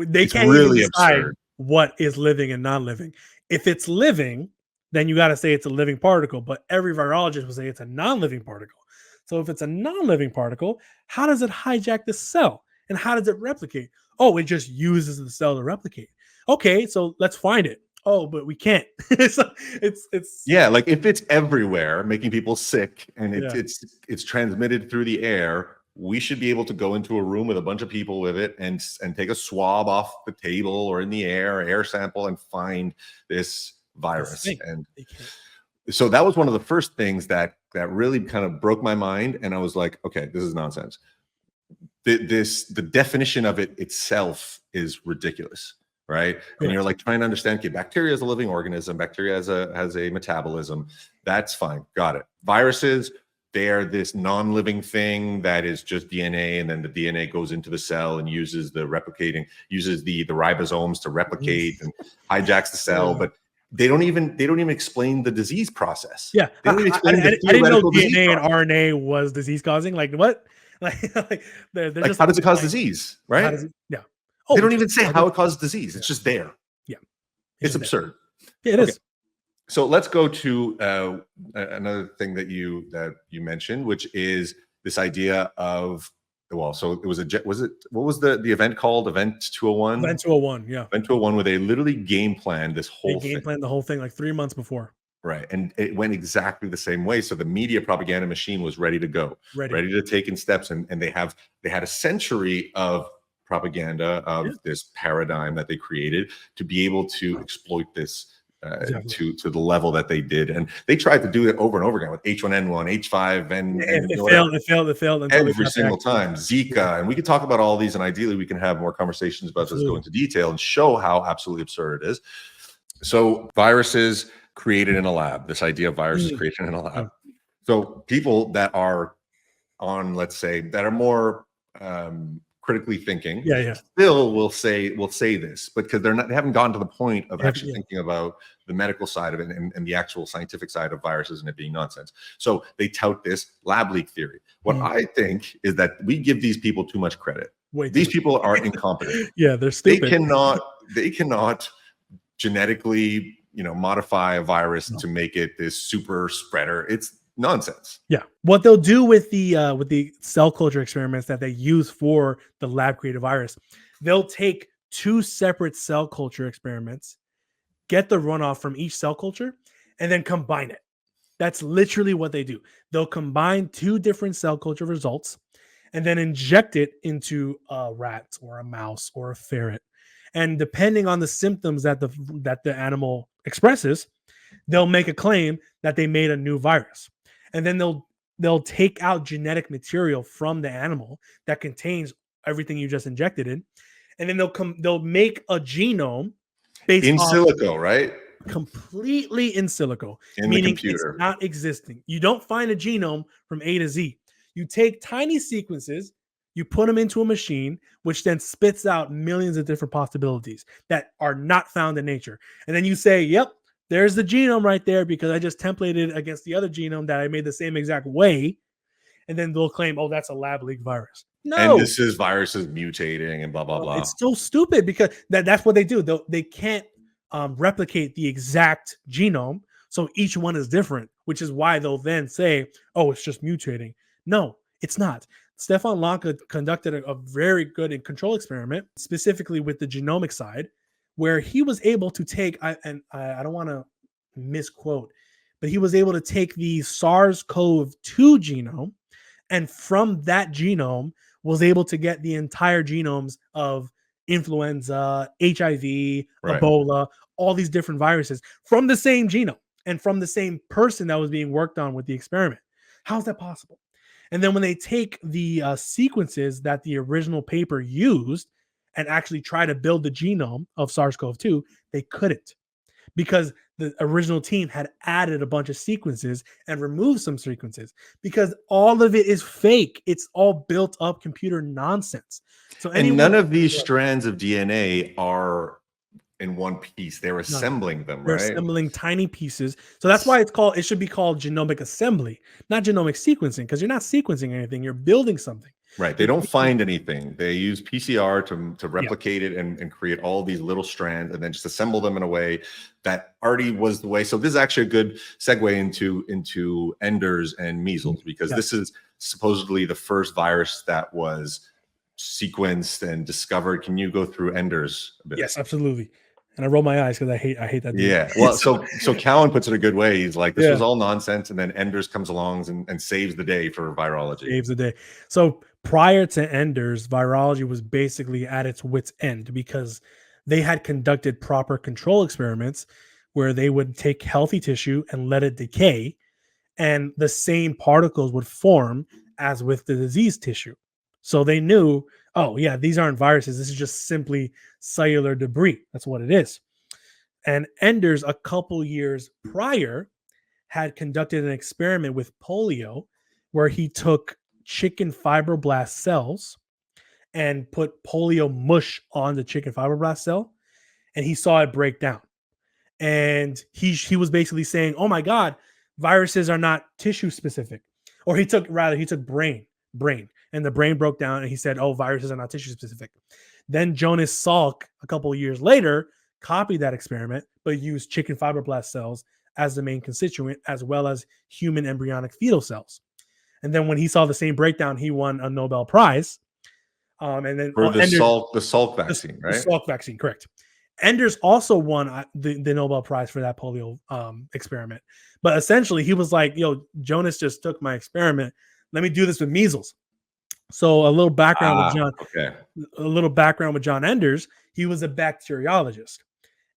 they can't really decide what is living and non-living. If it's living, then you got to say it's a living particle. But every virologist will say it's a non-living particle. So if it's a non-living particle, how does it hijack the cell? And how does it replicate? Oh, it just uses the cell to replicate. Okay, so let's find it. Oh, but we can't. So it's like if it's everywhere, making people sick, and it's transmitted through the air, we should be able to go into a room with a bunch of people with it and take a swab off the table or in the air sample, and find this virus. And so that was one of the first things that really kind of broke my mind, and I was like, okay, this is nonsense. The definition of it itself is ridiculous. Right. And you're like trying to understand, okay, bacteria is a living organism. Bacteria has a metabolism. That's fine. Got it. Viruses, they're this non-living thing that is just DNA. And then the DNA goes into the cell and uses the ribosomes to replicate and hijacks the cell. But they don't even explain the disease process. Yeah. They don't even explain I didn't know DNA and RNA was disease causing. Like what? They're just how does it cause disease? Right. Yeah. They don't even say how it causes disease. It's just there. Yeah. It's absurd. Yeah, it is. So let's go to another thing that you mentioned, which is this idea of, so it was what was the event called? Event 201? Event 201, yeah. Event 201, where they literally game planned this whole thing. Game planned the whole thing like 3 months before. Right. And it went exactly the same way. So the media propaganda machine was ready to go, ready to take in steps. And they had a century of propaganda of this paradigm that they created to be able to exploit this Exactly. to the level that they did. And they tried to do it over and over again with H1N1, H5, and It whatever. failed. It failed until they Every got single back. time. Zika, and we could talk about all these, and ideally we can have more conversations about this, go into detail and show how absolutely absurd it is. So viruses created in a lab, this idea of viruses created in a lab. So people that are on, let's say, that are more critically thinking, still will say this, but because they haven't gotten to the point of actually thinking about the medical side of it and the actual scientific side of viruses and it being nonsense. So they tout this lab leak theory. What I think is that we give these people too much credit. These people are incompetent. They're stupid. They cannot genetically, modify a virus to make it this super spreader. It's nonsense. What they'll do with the cell culture experiments that they use for the lab created virus, they'll take two separate cell culture experiments, get the runoff from each cell culture, and then combine it. That's literally what they do. They'll combine two different cell culture results and then inject it into a rat or a mouse or a ferret. And depending on the symptoms that the animal expresses, they'll make a claim that they made a new virus. And then they'll take out genetic material from the animal that contains everything you just injected in, and then they'll make a genome based in silico, right? Completely in silico, in meaning the computer. It's not existing. You don't find a genome from A to Z. You take tiny sequences, you put them into a machine, which then spits out millions of different possibilities that are not found in nature. And then you say, yep, there's the genome right there because I just templated against the other genome that I made the same exact way. And then they'll claim, oh, that's a lab leak virus. No. And this is viruses mutating and blah, blah, blah. It's so stupid because that's what they do. They can't replicate the exact genome. So each one is different, which is why they'll then say, oh, it's just mutating. No, it's not. Stefan Lanka conducted a very good and control experiment, specifically with the genomic side, where he was able to take, I don't want to misquote, but he was able to take the SARS-CoV-2 genome, and from that genome was able to get the entire genomes of influenza, HIV, Ebola, all these different viruses from the same genome and from the same person that was being worked on with the experiment. How's that possible? And then when they take the sequences that the original paper used and actually try to build the genome of SARS-CoV-2, they couldn't, because the original team had added a bunch of sequences and removed some sequences, because all of it is fake. It's all built up computer nonsense. So none of these strands of DNA are in one piece. They're assembling them, They're right? assembling tiny pieces. So that's why it should be called genomic assembly, not genomic sequencing, because you're not sequencing anything. You're building something. Right. They don't find anything. They use PCR to replicate it and create all these little strands and then just assemble them in a way that already was the way. So this is actually a good segue into Enders and measles, because this is supposedly the first virus that was sequenced and discovered. Can you go through Enders a bit? Yes, absolutely. And I roll my eyes because I hate that dude. Yeah. Well, so Cowan puts it a good way. He's like, this was all nonsense, and then Enders comes along and saves the day for virology. Saves the day. So prior to Enders, virology was basically at its wit's end, because they had conducted proper control experiments where they would take healthy tissue and let it decay, and the same particles would form as with the diseased tissue. So they knew, oh yeah, these aren't viruses. This is just simply cellular debris. That's what it is. And Enders, a couple years prior, had conducted an experiment with polio where he took chicken fibroblast cells and put polio mush on the chicken fibroblast cell, and he saw it break down. And he was basically saying, oh my God, viruses are not tissue specific. Or he took brain, and the brain broke down, and he said, oh, viruses are not tissue specific. Then Jonas Salk, a couple of years later, copied that experiment, but used chicken fibroblast cells as the main constituent, as well as human embryonic fetal cells. And then when he saw the same breakdown, he won a Nobel Prize. And then for the Salk vaccine, right? The Salk vaccine, correct. Enders also won the Nobel Prize for that polio experiment. But essentially, he was like, yo, Jonas just took my experiment. Let me do this with measles. So a little background with John. Okay. A little background with John Enders. He was a bacteriologist,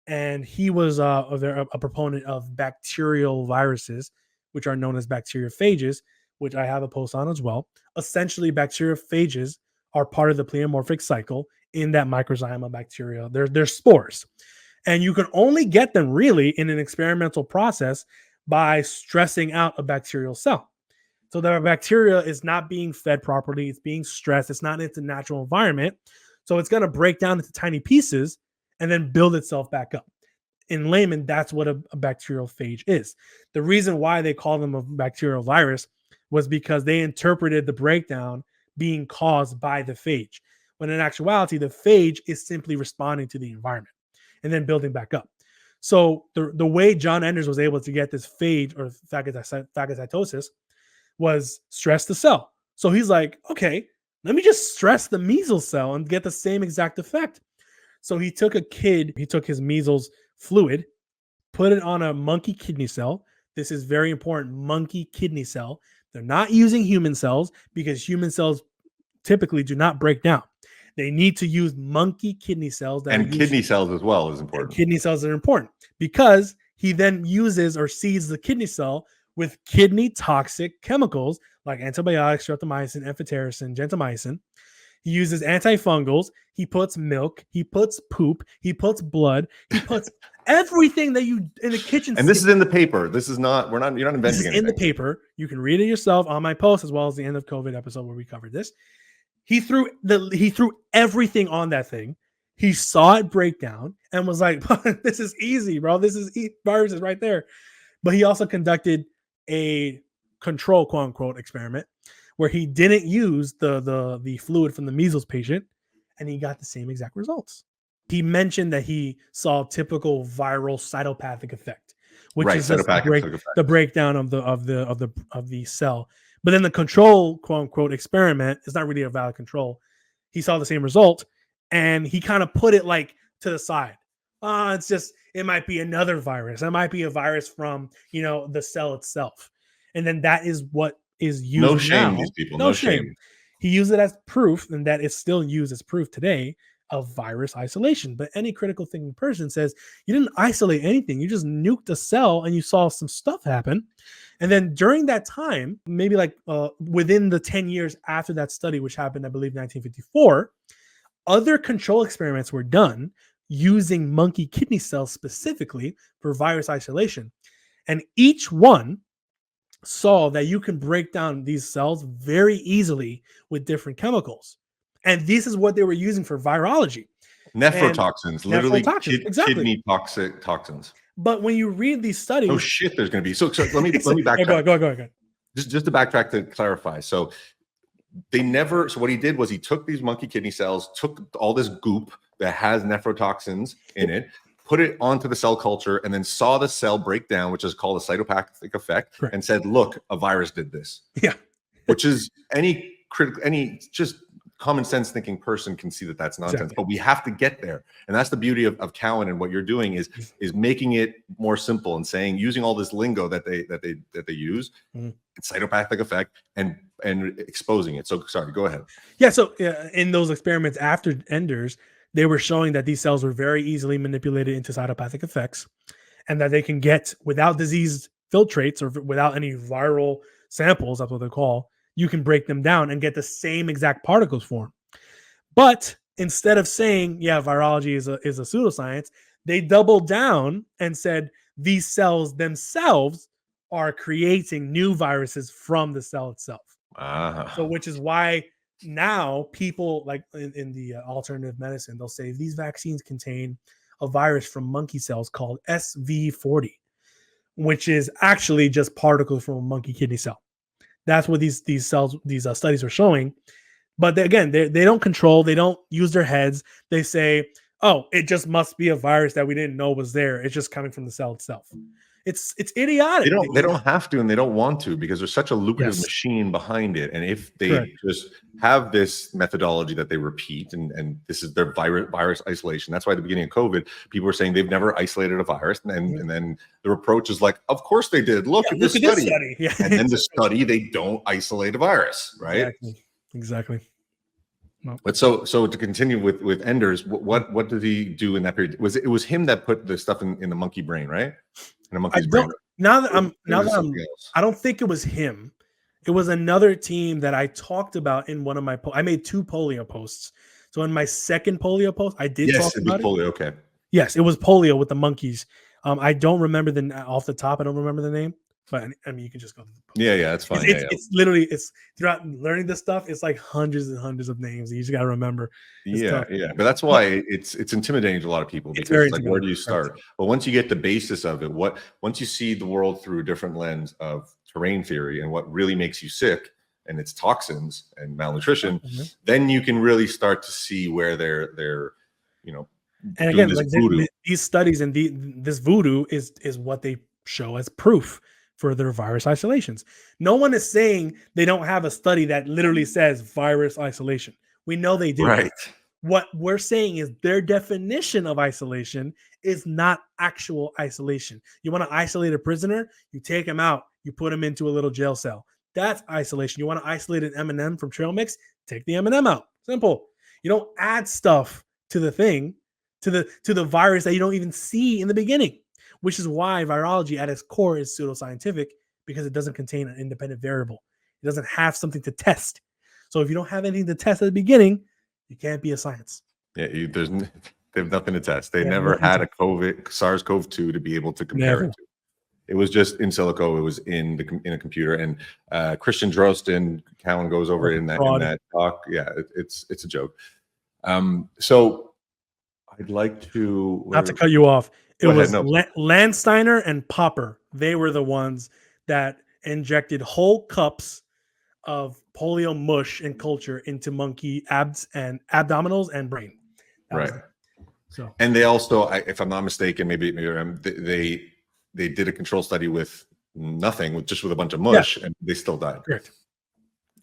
and he was a proponent of bacterial viruses, which are known as bacteriophages, which I have a post on as well. Essentially, bacteriophages are part of the pleomorphic cycle in that microzyme of bacteria. They're spores, and you can only get them really in an experimental process by stressing out a bacterial cell. So the bacteria is not being fed properly. It's being stressed. It's not in its natural environment. So it's going to break down into tiny pieces and then build itself back up. In layman, that's what a bacterial phage is. The reason why they call them a bacterial virus was because they interpreted the breakdown being caused by the phage, when in actuality, the phage is simply responding to the environment and then building back up. So the way John Enders was able to get this phage or phagocytosis was stress the cell. So he's like, okay, let me just stress the measles cell and get the same exact effect. So he took his measles fluid, put it on a monkey kidney cell. This is very important, monkey kidney cell. They're not using human cells because human cells typically do not break down. They need to use monkey kidney cells. And kidney cells as well is important. Kidney cells are important because he then uses or seeds the kidney cell with kidney toxic chemicals like antibiotics, streptomycin, amphotericin, gentamicin. He uses antifungals. He puts milk. He puts poop. He puts blood. He puts everything that you in the kitchen. And this is in the paper. This is not. You're not inventing this is anything. In the paper. You can read it yourself on my post as well as the end of COVID episode where we covered this. He threw everything on that thing. He saw it break down and was like, "This is easy, bro. This is viruses right there." But he also conducted a control, quote unquote, experiment where he didn't use the fluid from the measles patient, and he got the same exact results. He mentioned that he saw typical viral cytopathic effect, which is just the breakdown of the cell. But then the control, quote unquote, experiment is not really a valid control. He saw the same result, and he kind of put it like to the side. It might be another virus. It might be a virus from the cell itself, and then that is what is used. No shame, now. these people. No shame. He used it as proof, and that is still used as proof today of virus isolation. But any critical thinking person says you didn't isolate anything. You just nuked a cell, and you saw some stuff happen. And then during that time, maybe like within the 10 years after that study, which happened, I believe, 1954, other control experiments were done using monkey kidney cells specifically for virus isolation. And each one saw that you can break down these cells very easily with different chemicals. And this is what they were using for virology. Nephrotoxins, literally kidney toxic toxins. But when you read these studies, oh shit, there's going to be. So let me backtrack. Go ahead. Just to backtrack to clarify. So what he did was he took these monkey kidney cells, took all this goop that has nephrotoxins in it, put it onto the cell culture, and then saw the cell break down, which is called a cytopathic effect, correct, and said, look, a virus did this. Yeah. Which is any just common sense thinking person can see that that's nonsense, exactly. But we have to get there. And that's the beauty of Cowan, and what you're doing is making it more simple and using all this lingo that they use, cytopathic effect, and exposing it. So sorry, go ahead. Yeah. So in those experiments after Enders, they were showing that these cells were very easily manipulated into cytopathic effects, and that they can get, without disease filtrates or without any viral samples, that's what they call, you can break them down and get the same exact particles form. But instead of saying, yeah, virology is a pseudoscience, they doubled down and said these cells themselves are creating new viruses from the cell itself. So which is why now people like in the alternative medicine, they'll say these vaccines contain a virus from monkey cells called SV40, which is actually just particles from a monkey kidney cell. That's what these studies are showing. But they don't control. They don't use their heads. They say, oh, it just must be a virus that we didn't know was there. It's just coming from the cell itself. It's idiotic. They don't have to, and they don't want to, because there's such a lucrative machine behind it. And if they just have this methodology that they repeat, and this is their virus isolation. That's why at the beginning of COVID, people were saying they've never isolated a virus. And then the approach is like, of course they did. Look at this study. Yeah. And then the study, they don't isolate a virus, right? Exactly. No. But so to continue with Enders, what did he do in that period? It was him that put the stuff in the monkey brain, right? In a I monkey's brain. don't now that I'm Or was it something else? I don't think it was him. It was another team that I talked about in one of my I made 2 polio posts. So in my second polio post, I did talk Yes, it was about it. polio. Okay. Yes, it was polio with the monkeys. I don't remember off the top. I don't remember the name, but I mean, you can just go. Yeah, that's fine. It's literally throughout learning this stuff. It's like hundreds and hundreds of names. You just got to remember. It's Yeah, tough. yeah. But that's why it's intimidating to a lot of people, It's because very it's like, where do you intimidating. start? But once you get the basis of it, once you see the world through a different lens of terrain theory and what really makes you sick, and it's toxins and malnutrition, then you can really start to see where they're And doing again, this like voodoo. these studies and this voodoo is what they show as proof for their virus isolations. No one is saying they don't have a study that literally says virus isolation. We know they do. Right. What we're saying is their definition of isolation is not actual isolation. You want to isolate a prisoner, you take him out, you put him into a little jail cell. That's isolation. You want to isolate an M&M from trail mix, take the M&M out. Simple. You don't add stuff to the thing, to the virus that you don't even see in the beginning, which is why virology at its core is pseudoscientific, because it doesn't contain an independent variable. It doesn't have something to test. So if you don't have anything to test at the beginning, you can't be a science. Yeah, they have nothing to test. They never had a SARS-CoV-2 to be able to compare it to. It was just in silico. It was in a computer. And Christian Drosten, Cowan goes over it in that talk. Yeah, it's a joke. So I'd like to not to cut you off. It was no. Landsteiner and Popper. They were the ones that injected whole cups of polio mush and culture into monkey abdominals and brain. Right. So, and they also, if I'm not mistaken, maybe they did a control study with nothing, just with a bunch of mush, and they still died. Correct.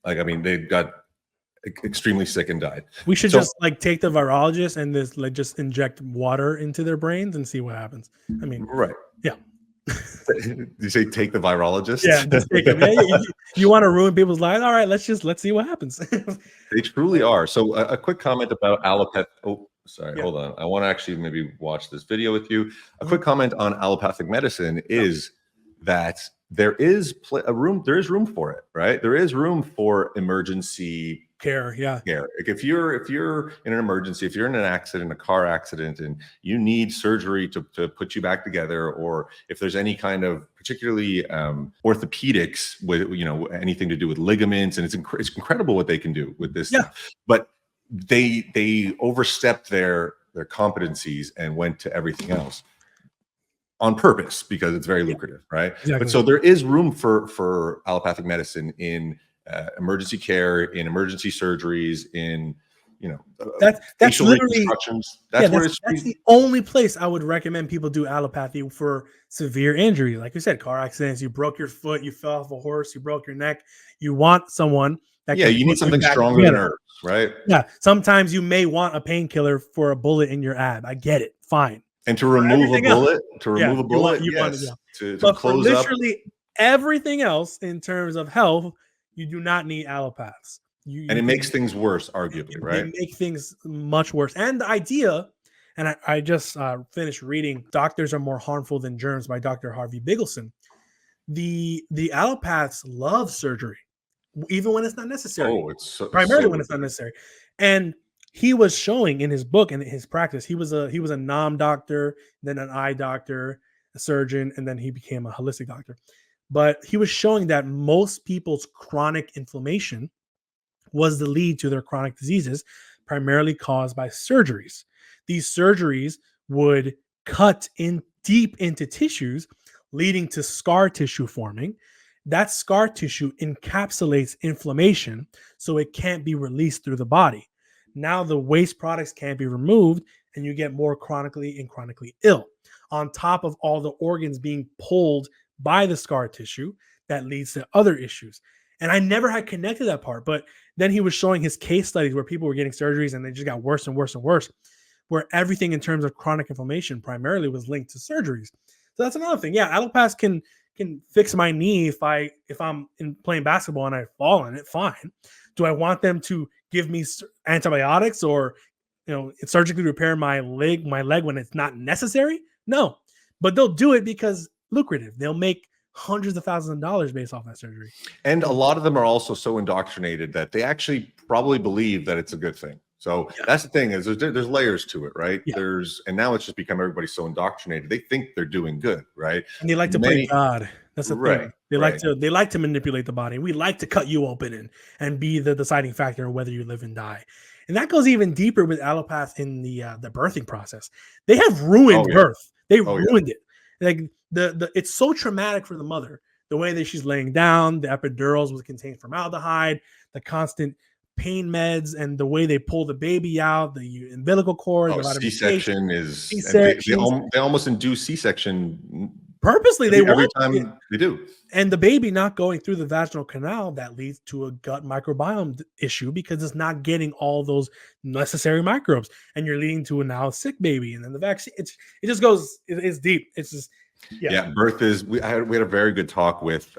Like, I mean, they got extremely sick and died. We should just take the virologist and just inject water into their brains and see what happens. I mean, right. Yeah. You say take the virologist? Yeah, just take him. Yeah, you want to ruin people's lives? All right, let's see what happens. They truly are. So a quick comment about allopathy. Oh, sorry, hold on. I want to actually maybe watch this video with you. A quick comment on allopathic medicine is that there is room for it, right? There is room for emergency care. Yeah. Like if you're in an emergency, if you're in an accident, a car accident, and you need surgery to put you back together, or if there's any kind of particularly orthopedics with anything to do with ligaments, and it's incredible what they can do with this stuff. But they overstepped their competencies and went to everything else on purpose because it's very lucrative, right? Exactly. But so there is room for allopathic medicine in emergency care, in emergency surgeries, in that's literally that's the only place I would recommend people do allopathy for severe injury. Like you said, car accidents, you broke your foot, you fell off a horse, you broke your neck. You want someone that you need something stronger than herbs, right? Yeah. Sometimes you may want a painkiller for a bullet in your ab. I get it. Fine. And to remove a bullet, to close up. Literally everything else in terms of health, you do not need allopaths. And it makes things worse, arguably, right? They make things much worse. And the idea, and I just finished reading "Doctors Are More Harmful Than Germs" by Dr. Harvey Bigelson. The allopaths love surgery, even when it's not necessary. Oh, it's primarily when it's not necessary. And he was showing in his book and his practice, he was a NOM doctor, then an eye doctor, a surgeon, and then he became a holistic doctor. But he was showing that most people's chronic inflammation was the lead to their chronic diseases, primarily caused by surgeries. These surgeries would cut in deep into tissues, leading to scar tissue forming. That scar tissue encapsulates inflammation, so it can't be released through the body. Now the waste products can't be removed, and you get more chronically ill. On top of all the organs being pulled by the scar tissue, that leads to other issues. And I never had connected that part, but then he was showing his case studies where people were getting surgeries and they just got worse and worse and worse, where everything in terms of chronic inflammation primarily was linked to surgeries. So that's another thing. Yeah, allopaths can fix my knee if I'm playing basketball and I fall on it, fine. Do I want them to give me antibiotics or, surgically repair my leg when it's not necessary. No, but they'll do it because lucrative. They'll make hundreds of thousands of dollars based off that surgery. And a lot of them are also so indoctrinated that they actually probably believe that it's a good thing. So that's the thing, is there's layers to it, right? Yeah. And now it's just become everybody's so indoctrinated. They think they're doing good, right? And they like to play God. That's the thing. They like to manipulate the body. We like to cut you open and be the deciding factor of whether you live and die. And that goes even deeper with allopath in the birthing process. They have ruined birth. They ruined it. Like it's so traumatic for the mother. The way that she's laying down, the epidurals will contain formaldehyde, the constant pain meds, and the way they pull the baby out, the umbilical cord. C-section is they almost induce C-section purposely. Every time they do. And the baby not going through the vaginal canal, that leads to a gut microbiome issue because it's not getting all those necessary microbes, and you're leading to a now sick baby. And then the vaccine, it just goes, it's deep. It's just, birth is, we had a very good talk with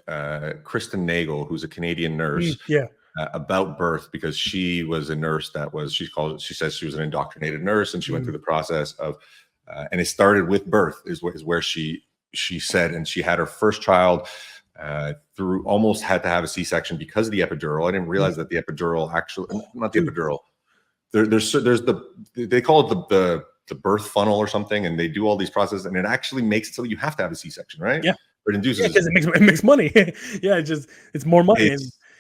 Kristen Nagel, who's a Canadian nurse. About birth, because she was a nurse she says she was an indoctrinated nurse, and she went through the process of, and it started with birth is where she said, and she had her first child through, almost had to have a C-section because of the epidural. I didn't realize that the epidural actually, not the epidural, there's they call it the birth funnel or something, and they do all these processes, and it actually makes it so you have to have a C-section, right? Yeah. Or it induces, because it makes money. It's more money.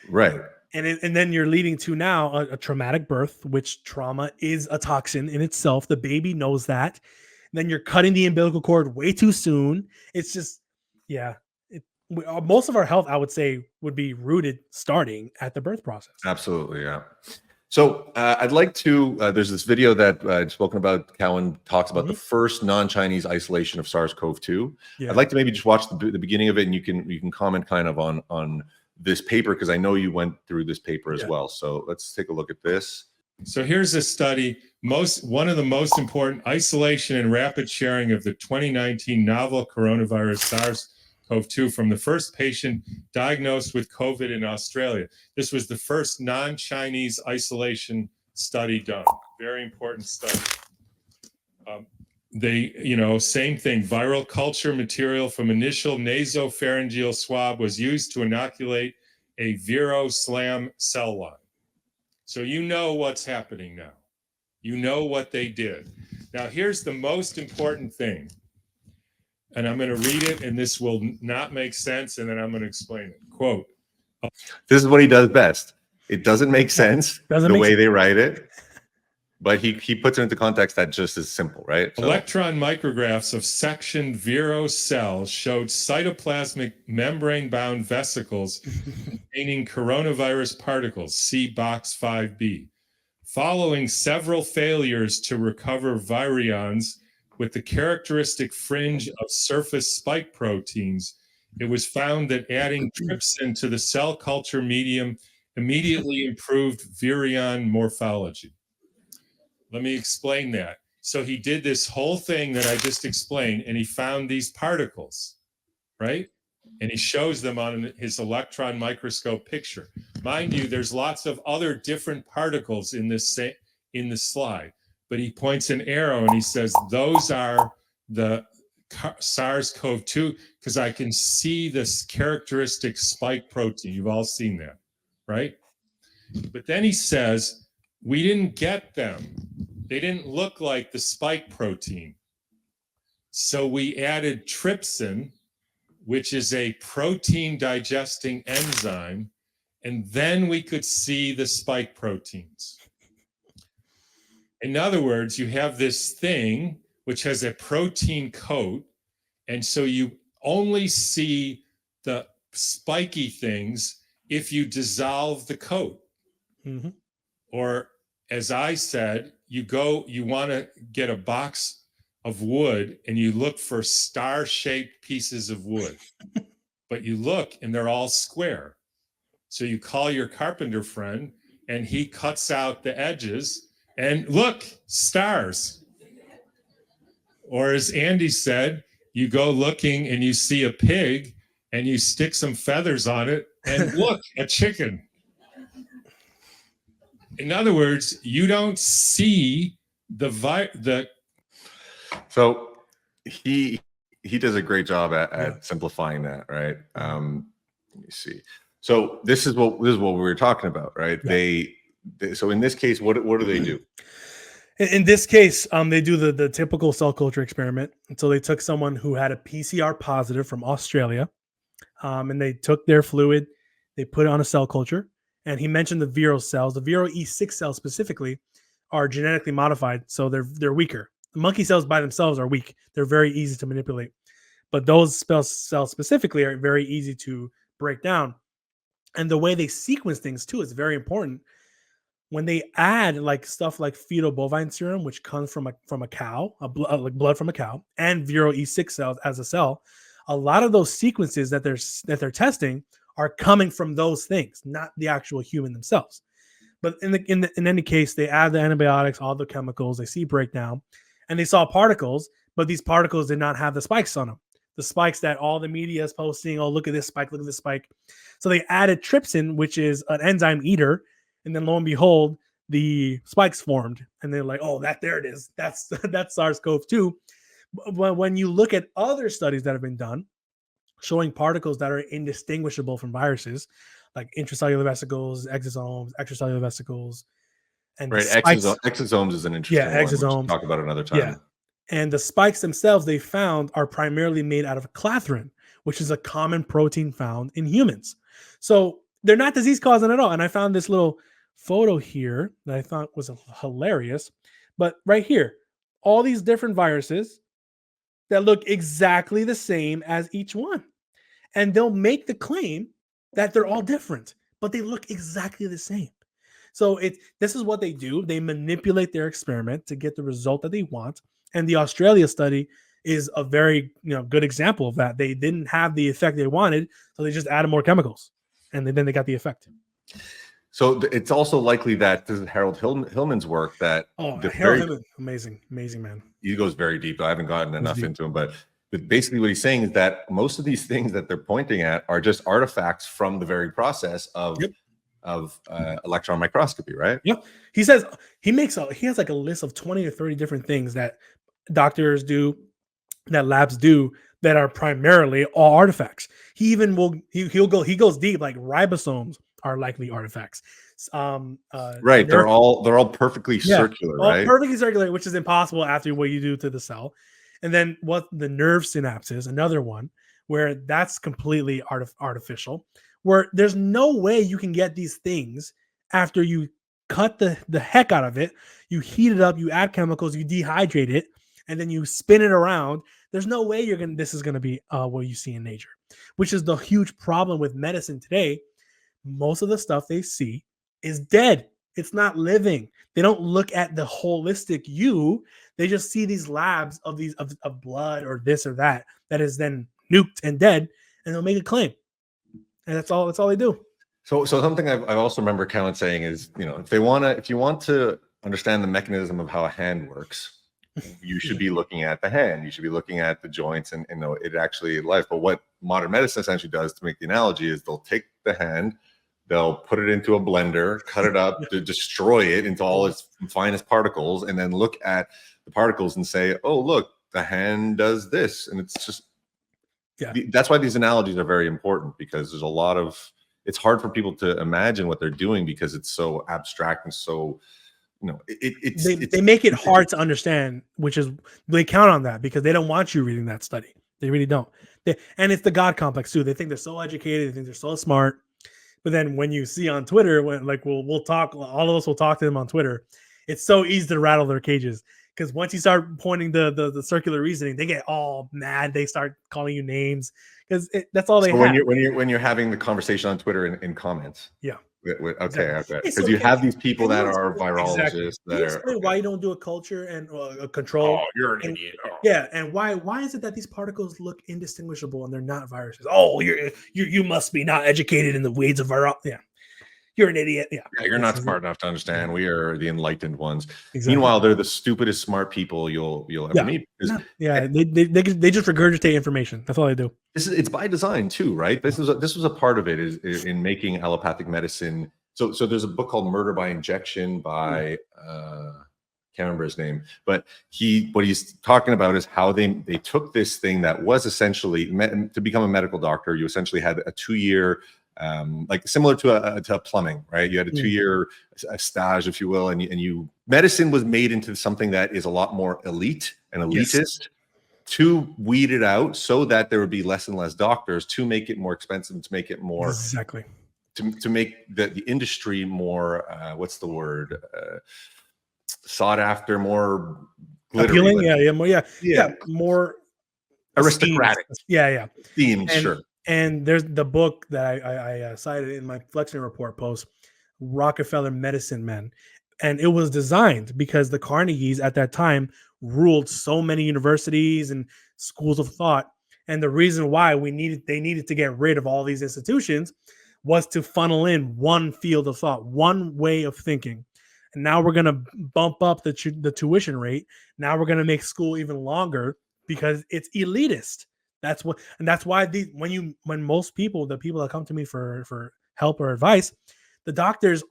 Right. And then you're leading to now a traumatic birth, which trauma is a toxin in itself. The baby knows that. And then you're cutting the umbilical cord way too soon. It's just, most of our health, I would say, would be rooted starting at the birth process. Absolutely, yeah. So I'd like to, there's this video that I'd spoken about, Cowan talks about the first non-Chinese isolation of SARS-CoV-2. I'd like to maybe just watch the beginning of it, and you can comment kind of on this paper, because I know you went through this paper as well. So let's take a look at this. So here's a study, one of the most important, isolation and rapid sharing of the 2019 novel coronavirus SARS-CoV-2 from the first patient diagnosed with COVID in Australia. This was the first non-Chinese isolation study done. Very important study. Same thing, viral culture material from initial nasopharyngeal swab was used to inoculate a Viroslam cell line. So you know what's happening now. You know what they did. Now here's the most important thing. And I'm going to read it, and this will not make sense, and then I'm going to explain it. Quote. This is what he does best. It doesn't make sense the way they write it, but he puts it into context that just is simple, right? So, electron micrographs of sectioned viro cells showed cytoplasmic membrane-bound vesicles containing coronavirus particles, see box 5b. Following several failures to recover virions with the characteristic fringe of surface spike proteins, it was found that adding trypsin to the cell culture medium immediately improved virion morphology. Let me explain that. So he did this whole thing that I just explained, and he found these particles, right? And he shows them on his electron microscope picture. Mind you, there's lots of other different particles in this slide, but he points an arrow and he says, those are the SARS-CoV-2, because I can see this characteristic spike protein. You've all seen that, right? But then he says, we didn't get them. They didn't look like the spike protein. So we added trypsin, which is a protein digesting enzyme, and then we could see the spike proteins. In other words, you have this thing which has a protein coat, and so you only see the spiky things if you dissolve the coat. Mm-hmm. Or, as I said, you want to get a box of wood and you look for star-shaped pieces of wood, but you look and they're all square. So you call your carpenter friend and he cuts out the edges and look, stars. Or as Andy said, you go looking and you see a pig and you stick some feathers on it and look, a chicken. In other words, you don't see the So he does a great job at simplifying that, right? Let me see. So this is what we were talking about, right? Yeah. So in this case, what do they do? In this case, they do the typical cell culture experiment. And so they took someone who had a PCR positive from Australia, and they took their fluid, they put it on a cell culture, and he mentioned the Vero cells. The Vero E6 cells specifically are genetically modified, so they're weaker. The monkey cells by themselves are weak. They're very easy to manipulate, but those cells specifically are very easy to break down. And the way they sequence things too is very important. When they add like stuff like fetal bovine serum, which comes from a cow, like blood from a cow, and Vero E6 cells as a cell, a lot of those sequences that they're testing are coming from those things, not the actual human themselves. But in any case, they add the antibiotics, all the chemicals, they see breakdown, and they saw particles, but these particles did not have the spikes on them. The spikes that all the media is posting, oh, look at this spike, look at this spike. So they added trypsin, which is an enzyme eater, and then lo and behold, the spikes formed. And they're like, oh, there it is. That's SARS-CoV-2. But when you look at other studies that have been done, showing particles that are indistinguishable from viruses, like intracellular vesicles, exosomes, extracellular vesicles, and right, exosomes is an interesting one. exosomes. We'll talk about it another time. Yeah, and the spikes themselves they found are primarily made out of clathrin, which is a common protein found in humans. So they're not disease causing at all. And I found this little photo here that I thought was hilarious. But right here, all these different viruses that look exactly the same as each one. And they'll make the claim that they're all different, but they look exactly the same. So this is what they do. They manipulate their experiment to get the result that they want. And the Australia study is a very good example of that. They didn't have the effect they wanted, so they just added more chemicals, and then they got the effect. So it's also likely that this is Harold Hillman's work that Harold Hillman, amazing man. He goes very deep. I haven't gotten enough into him, but basically what he's saying is that most of these things that they're pointing at are just artifacts from the very process of electron microscopy, right? Yep. He says he has like a list of 20 or 30 different things that doctors do, that labs do, that are primarily all artifacts. He goes deep, like ribosomes are likely artifacts. Right. They're all perfectly circular, right? Perfectly circular, which is impossible after what you do to the cell. And then what the nerve synapses, another one, where that's completely artificial, where there's no way you can get these things after you cut the heck out of it, you heat it up, you add chemicals, you dehydrate it, and then you spin it around. There's no way this is going to be what you see in nature, which is the huge problem with medicine today. Most of the stuff they see is dead. It's not living. They don't look at the holistic you. They just see these labs of blood or this or that is then nuked and dead, and they'll make a claim. And that's all they do. So something I also remember Kellen saying is, if you want to understand the mechanism of how a hand works, you should be looking at the hand. You should be looking at the joints and it actually life. But what modern medicine essentially does, to make the analogy, is they'll take the hand, they'll put it into a blender, cut it up, to destroy it into all its finest particles, and then look at the particles and say, oh, look, the hand does this. And it's just, that's why these analogies are very important, because there's a lot of, it's hard for people to imagine what they're doing because it's so abstract and so, they make it hard to understand, which is, they count on that because they don't want you reading that study. They really don't. And it's the God complex too. They think they're so educated. They think they're so smart. But then when you see on Twitter, we'll talk, all of us will talk to them on Twitter. It's so easy to rattle their cages, because once you start pointing the circular reasoning, they get all mad. They start calling you names because that's all they have. When you're having the conversation on Twitter in comments. Yeah. Okay. Because you have these people that are virologists that are. Why you don't do a culture and a control? Oh, you're an idiot. Oh. Yeah, and why is it that these particles look indistinguishable and they're not viruses? Oh, you must be not educated in the weeds of virology. Yeah, you're an idiot. Yeah, you're not smart enough to understand. We are the enlightened ones. Exactly. Meanwhile, they're the stupidest smart people you'll ever meet. They just regurgitate information. That's all they do. It's by design too, right? This was a part of it, is in making allopathic medicine So there's a book called Murder by Injection by can't remember his name, but what he's talking about is how they took this thing that was essentially to become a medical doctor. You essentially had a 2-year, like similar to plumbing, right? You had a 2-year stage, if you will, and medicine was made into something that is a lot more elite and elitist, to weed it out so that there would be less and less doctors, to make it more expensive, to make it more exactly to make the industry more what's the word, sought after, more appealing, more aristocratic, themed, and, sure. And there's the book that I cited in my Flexing Report post, Rockefeller Medicine Men, and it was designed because the Carnegies at that time ruled so many universities and schools of thought, and the reason why they needed to get rid of all these institutions was to funnel in one field of thought, one way of thinking. And now we're going to bump up the tuition rate. Now we're going to make school even longer because it's elitist. That's why when most people, the people that come to me for help or advice, the doctors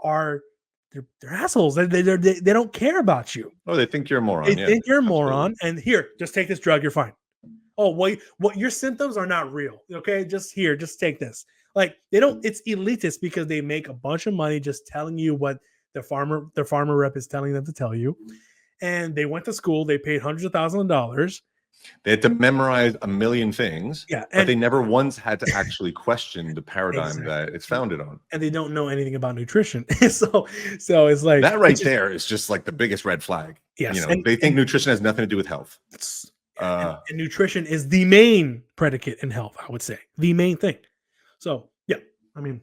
they're assholes. They don't care about you. Oh, they think you're a moron. They think you're a moron. And here, just take this drug. You're fine. Oh, wait, what your symptoms are not real. Okay, just take this. Like it's elitist because they make a bunch of money just telling you what the farmer rep is telling them to tell you. And they went to school, they paid hundreds of thousands of dollars. They had to memorize a million things, but they never once had to actually question the paradigm that it's founded on. And they don't know anything about nutrition. so it's like that there is just like the biggest red flag. Yes. They think nutrition has nothing to do with health. And nutrition is the main predicate in health, I would say. The main thing. So, I mean,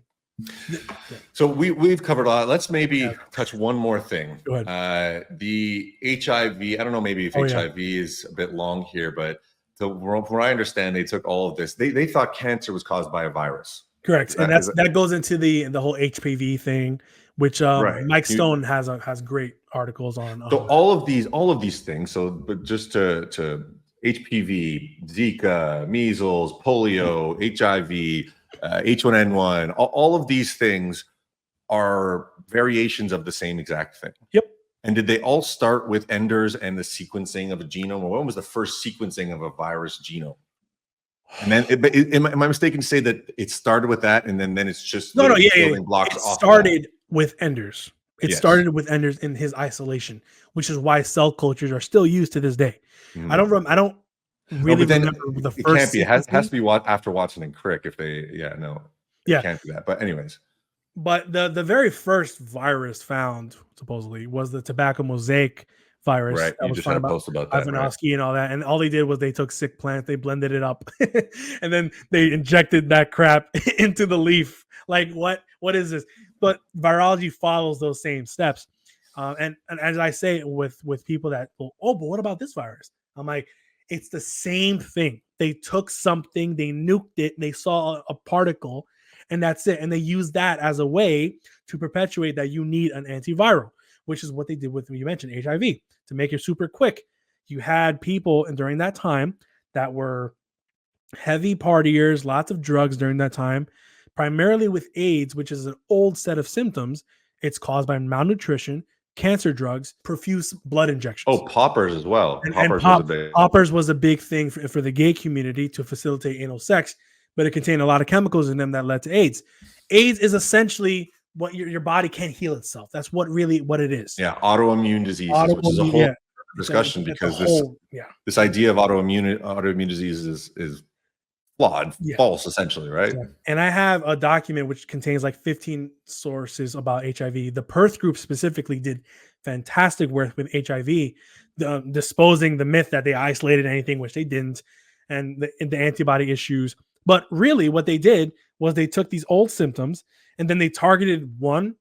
so we've covered a lot. Let's maybe touch one more thing. Go ahead. The HIV. I don't know, maybe if HIV is a bit long here, but from what I understand, they took all of this. They thought cancer was caused by a virus. Correct, and that goes into the whole HPV thing, which Mike Stone has great articles on. So all of these things. So, but just to HPV, Zika, measles, polio, HIV. H1N1, all of these things are variations of the same exact thing. Yep. And did they all start with Enders and the sequencing of a genome? Or when was the first sequencing of a virus genome? And then, am I mistaken to say that it started with that, and then it's just building blocks? It started with Enders. It started with Enders in his isolation, which is why cell cultures are still used to this day. Mm-hmm. I don't really remember the first. It can't be. It has to be after Watson and Crick. If they, can't do that. But anyways, but the very first virus found supposedly was the tobacco mosaic virus. Right. You just had a post about that. Ivanovsky and all that, and all they did was they took sick plants, they blended it up, and then they injected that crap into the leaf. Like what is this? But virology follows those same steps, and as I say with people that, but what about this virus? I'm like, it's the same thing. They took something, they nuked it, they saw a particle, and that's it. And they used that as a way to perpetuate that you need an antiviral, which is what they did with, you mentioned, HIV, to make it super quick. You had people during that time that were heavy partiers, lots of drugs during that time, primarily with AIDS, which is an old set of symptoms. It's caused by malnutrition, cancer drugs, profuse blood injections. Oh, poppers as well. Poppers was a big thing for the gay community to facilitate anal sex, but it contained a lot of chemicals in them that led to AIDS. AIDS is essentially what your body can't heal itself. That's what it is. Yeah, autoimmune diseases, which is a whole discussion because this idea of autoimmune disease is flawed, false, essentially, right? Yeah. And I have a document which contains like 15 sources about HIV. The Perth group specifically did fantastic work with HIV, disposing the myth that they isolated anything, which they didn't, and the antibody issues. But really what they did was they took these old symptoms and then they targeted one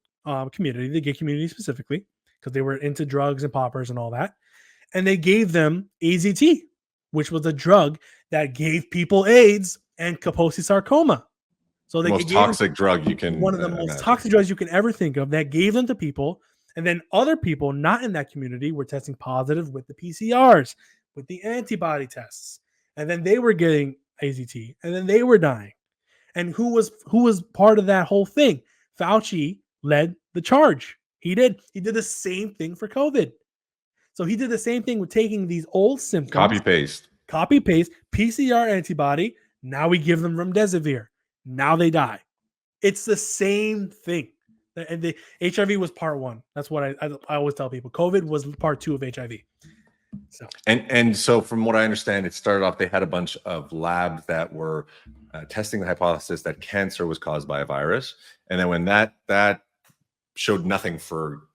community, the gay community specifically, because they were into drugs and poppers and all that. And they gave them AZT, which was a drug that gave people AIDS and Kaposi sarcoma. So the most toxic drug you can, one of the most toxic drugs you can ever think of, that gave them to people. And then other people not in that community were testing positive with the PCRs, with the antibody tests. And then they were getting AZT, and then they were dying. And who was part of that whole thing? Fauci led the charge. He did the same thing for COVID. So he did the same thing with taking these old symptoms, Copy paste. PCR antibody. Now we give them remdesivir. Now they die. It's the same thing. And the HIV was part 1. That's what I always tell people. COVID was part 2 of HIV. So And so from what I understand, it started off, they had a bunch of labs that were testing the hypothesis that cancer was caused by a virus. And then when that showed nothing for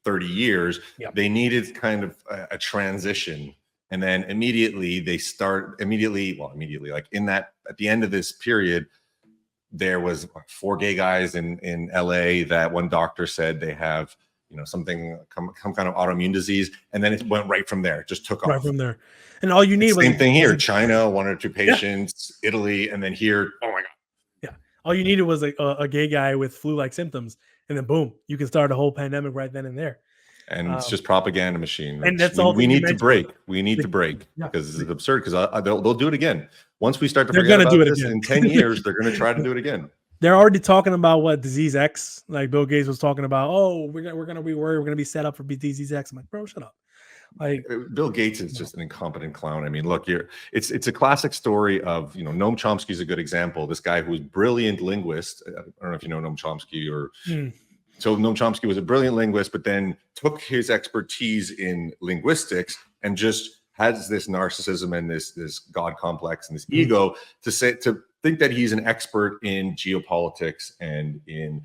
30 years, they needed kind of a transition. And then immediately like at the end of this period, there was 4 gay guys in LA that one doctor said they have something, some kind of autoimmune disease, and then it went right from there. It just took off right from there. And all you need was same thing here. China, 1 or 2 patients, Italy, and then here, oh my god. Yeah. All you needed was a gay guy with flu-like symptoms, and then boom, you can start a whole pandemic right then and there. And it's just propaganda machine. And that's all we need to break. We need to break because it's absurd. Because they'll do it again. Once we start to forget about this in 10 years, they're going to try to do it again. They're already talking about what disease X, like Bill Gates was talking about. Oh, we're gonna be worried. We're gonna be set up for disease X. I'm like, bro, shut up. Like Bill Gates is just an incompetent clown. I mean, look, it's a classic story of Noam Chomsky is a good example. This guy who was brilliant linguist. I don't know if you know Noam Chomsky or. So Noam Chomsky was a brilliant linguist, but then took his expertise in linguistics and just has this narcissism and this God complex and this ego to think that he's an expert in geopolitics and in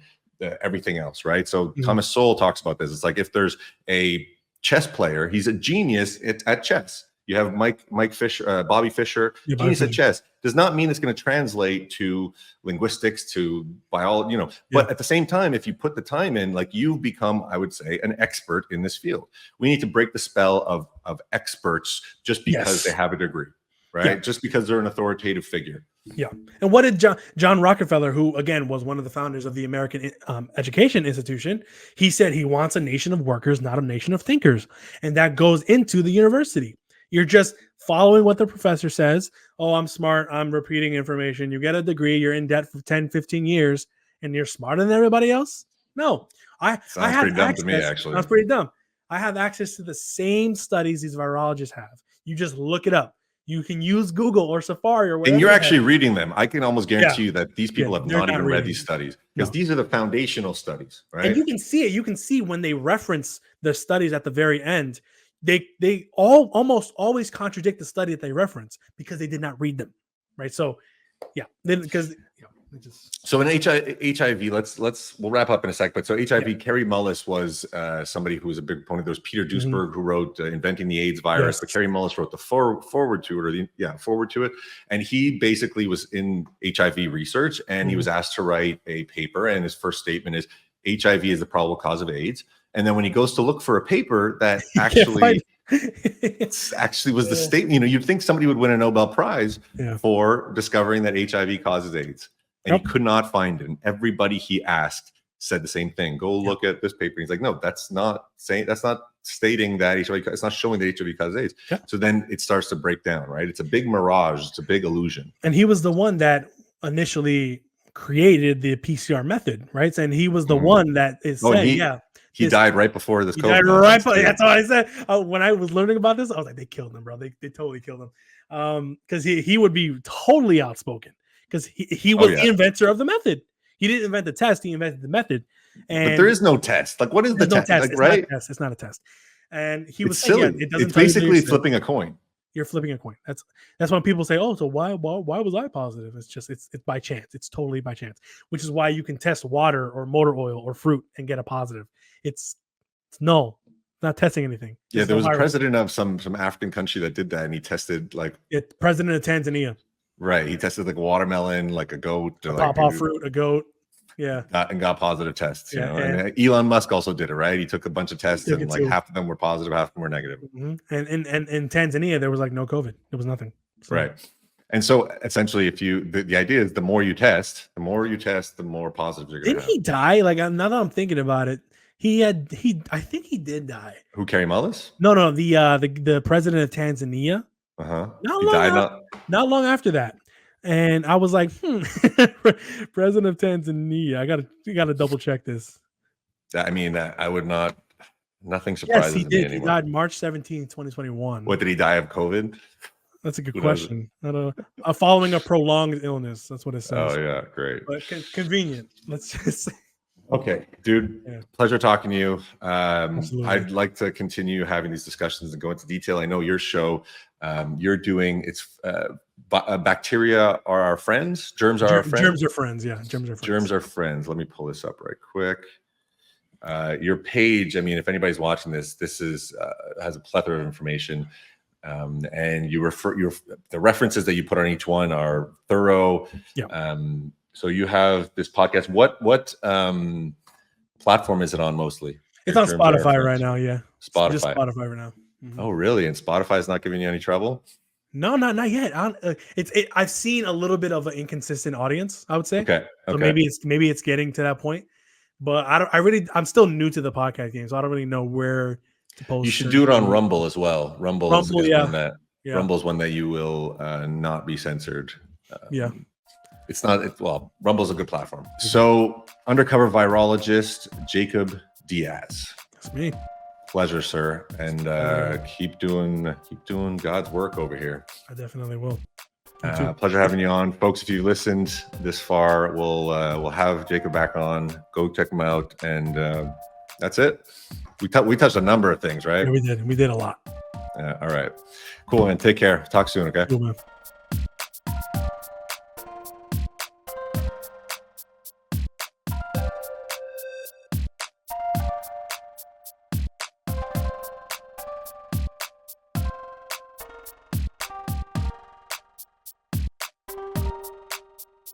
everything else, right? So Thomas Sowell talks about this. It's like if there's a chess player, he's a genius at chess. You have Mike Fisher, Bobby Fischer, genius at chess. Does not mean it's going to translate to linguistics, to biology, But at the same time, if you put the time in, like you've become, I would say, an expert in this field. We need to break the spell of experts just because they have a degree, right? Yeah. Just because they're an authoritative figure. Yeah. And what did John Rockefeller, who again was one of the founders of the American Education Institution, he said he wants a nation of workers, not a nation of thinkers. And that goes into the university. You're just following what the professor says. Oh, I'm smart. I'm repeating information. You get a degree. You're in debt for 10, 15 years, and you're smarter than everybody else? No. I have pretty dumb to me, actually. That's pretty dumb. I have access to the same studies these virologists have. You just look it up. You can use Google or Safari or whatever. And you're actually reading them. I can almost guarantee you that these people have not even read these studies because these are the foundational studies, right? And you can see it. You can see when they reference the studies at the very end, they all almost always contradict the study that they reference because they did not read them, right? So, So in HIV, we'll wrap up in a sec. But so HIV, Kerry Mullis was somebody who was a big proponent. There was Peter Duesberg who wrote Inventing the AIDS Virus, but Kerry Mullis wrote the forward to it, and he basically was in HIV research, and he was asked to write a paper, and his first statement is HIV is the probable cause of AIDS. And then when he goes to look for a paper that actually was the statement, you'd think somebody would win a Nobel Prize for discovering that HIV causes AIDS. And he could not find it. And everybody he asked said the same thing. Go look at this paper. He's like, no, that's not stating that HIV, it's not showing that HIV causes AIDS. Yeah. So then it starts to break down, right? It's a big mirage. It's a big illusion. And he was the one that initially created the PCR method, right? And he was the one that he died right before this. That's what I said. When I was learning about this, I was like, they killed him, bro. They totally killed him. Because he would be totally outspoken because he was the inventor of the method. He didn't invent the test. He invented the method. And but there is no test. Like, what is the test? Like, right? It's not a test. And he was saying, it's basically flipping a coin. You're flipping a coin. That's when people say, "Oh, so why was I positive?" It's just it's by chance. It's totally by chance. Which is why you can test water or motor oil or fruit and get a positive. It's null. Not testing anything. Yeah, there was a president of some African country that did that, and he tested president of Tanzania. Right, he tested like watermelon, like a goat, or pawpaw fruit, a goat. Yeah, and got positive tests. And Elon Musk also did it, right? He took a bunch of tests, and like half of them were positive, half of them were negative. Mm-hmm. And in Tanzania, there was like no COVID. There was nothing. So. Right. And so essentially, if the idea is the more you test, the more positives you're going to have. Didn't he die? Like now that I'm thinking about it, I think he did die. Who, Kerry Mullis? No, the president of Tanzania. Not long after that. And I was like, president of Tanzania. I gotta double check this. I mean, I would not. Nothing Yes, surprises he me did. He anymore. died March 17th, 2021. What, did he die of COVID? That's a good Who knows? question. I don't know. Following a prolonged illness. That's what it says. Oh yeah, great. But convenient. Let's just say. Okay, dude. Yeah. Pleasure talking to you. Absolutely. I'd like to continue having these discussions and go into detail. I know your show, you're doing bacteria are our friends. Germs are our friends. Germs are friends. Yeah, germs are friends. Germs are friends. Let me pull this up right quick. Your page. I mean, if anybody's watching this, has a plethora of information, and the references that you put on each one are thorough. Yeah. So you have this podcast. What platform is it on mostly? It's on Spotify right now. Yeah. Spotify. Just Spotify right now. Mm-hmm. Oh, really? And Spotify is not giving you any trouble? No, not yet. I've seen a little bit of an inconsistent audience, I would say. Okay. So maybe it's getting to that point. But I'm still new to the podcast game, so I don't really know where to post. You should do it on Rumble as well. Rumble is one that Rumble's one that you will not be censored. It's not. Rumble's a good platform. So, undercover virologist Jacob Diaz. That's me. Pleasure, sir, and keep doing God's work over here. I definitely will. Pleasure having you on, folks. If you listened this far, we'll have Jacob back on. Go check him out, and that's it. We touched a number of things, right? Yeah, we did a lot. All right, cool, man. Take care. Talk soon. Okay. Cool, man.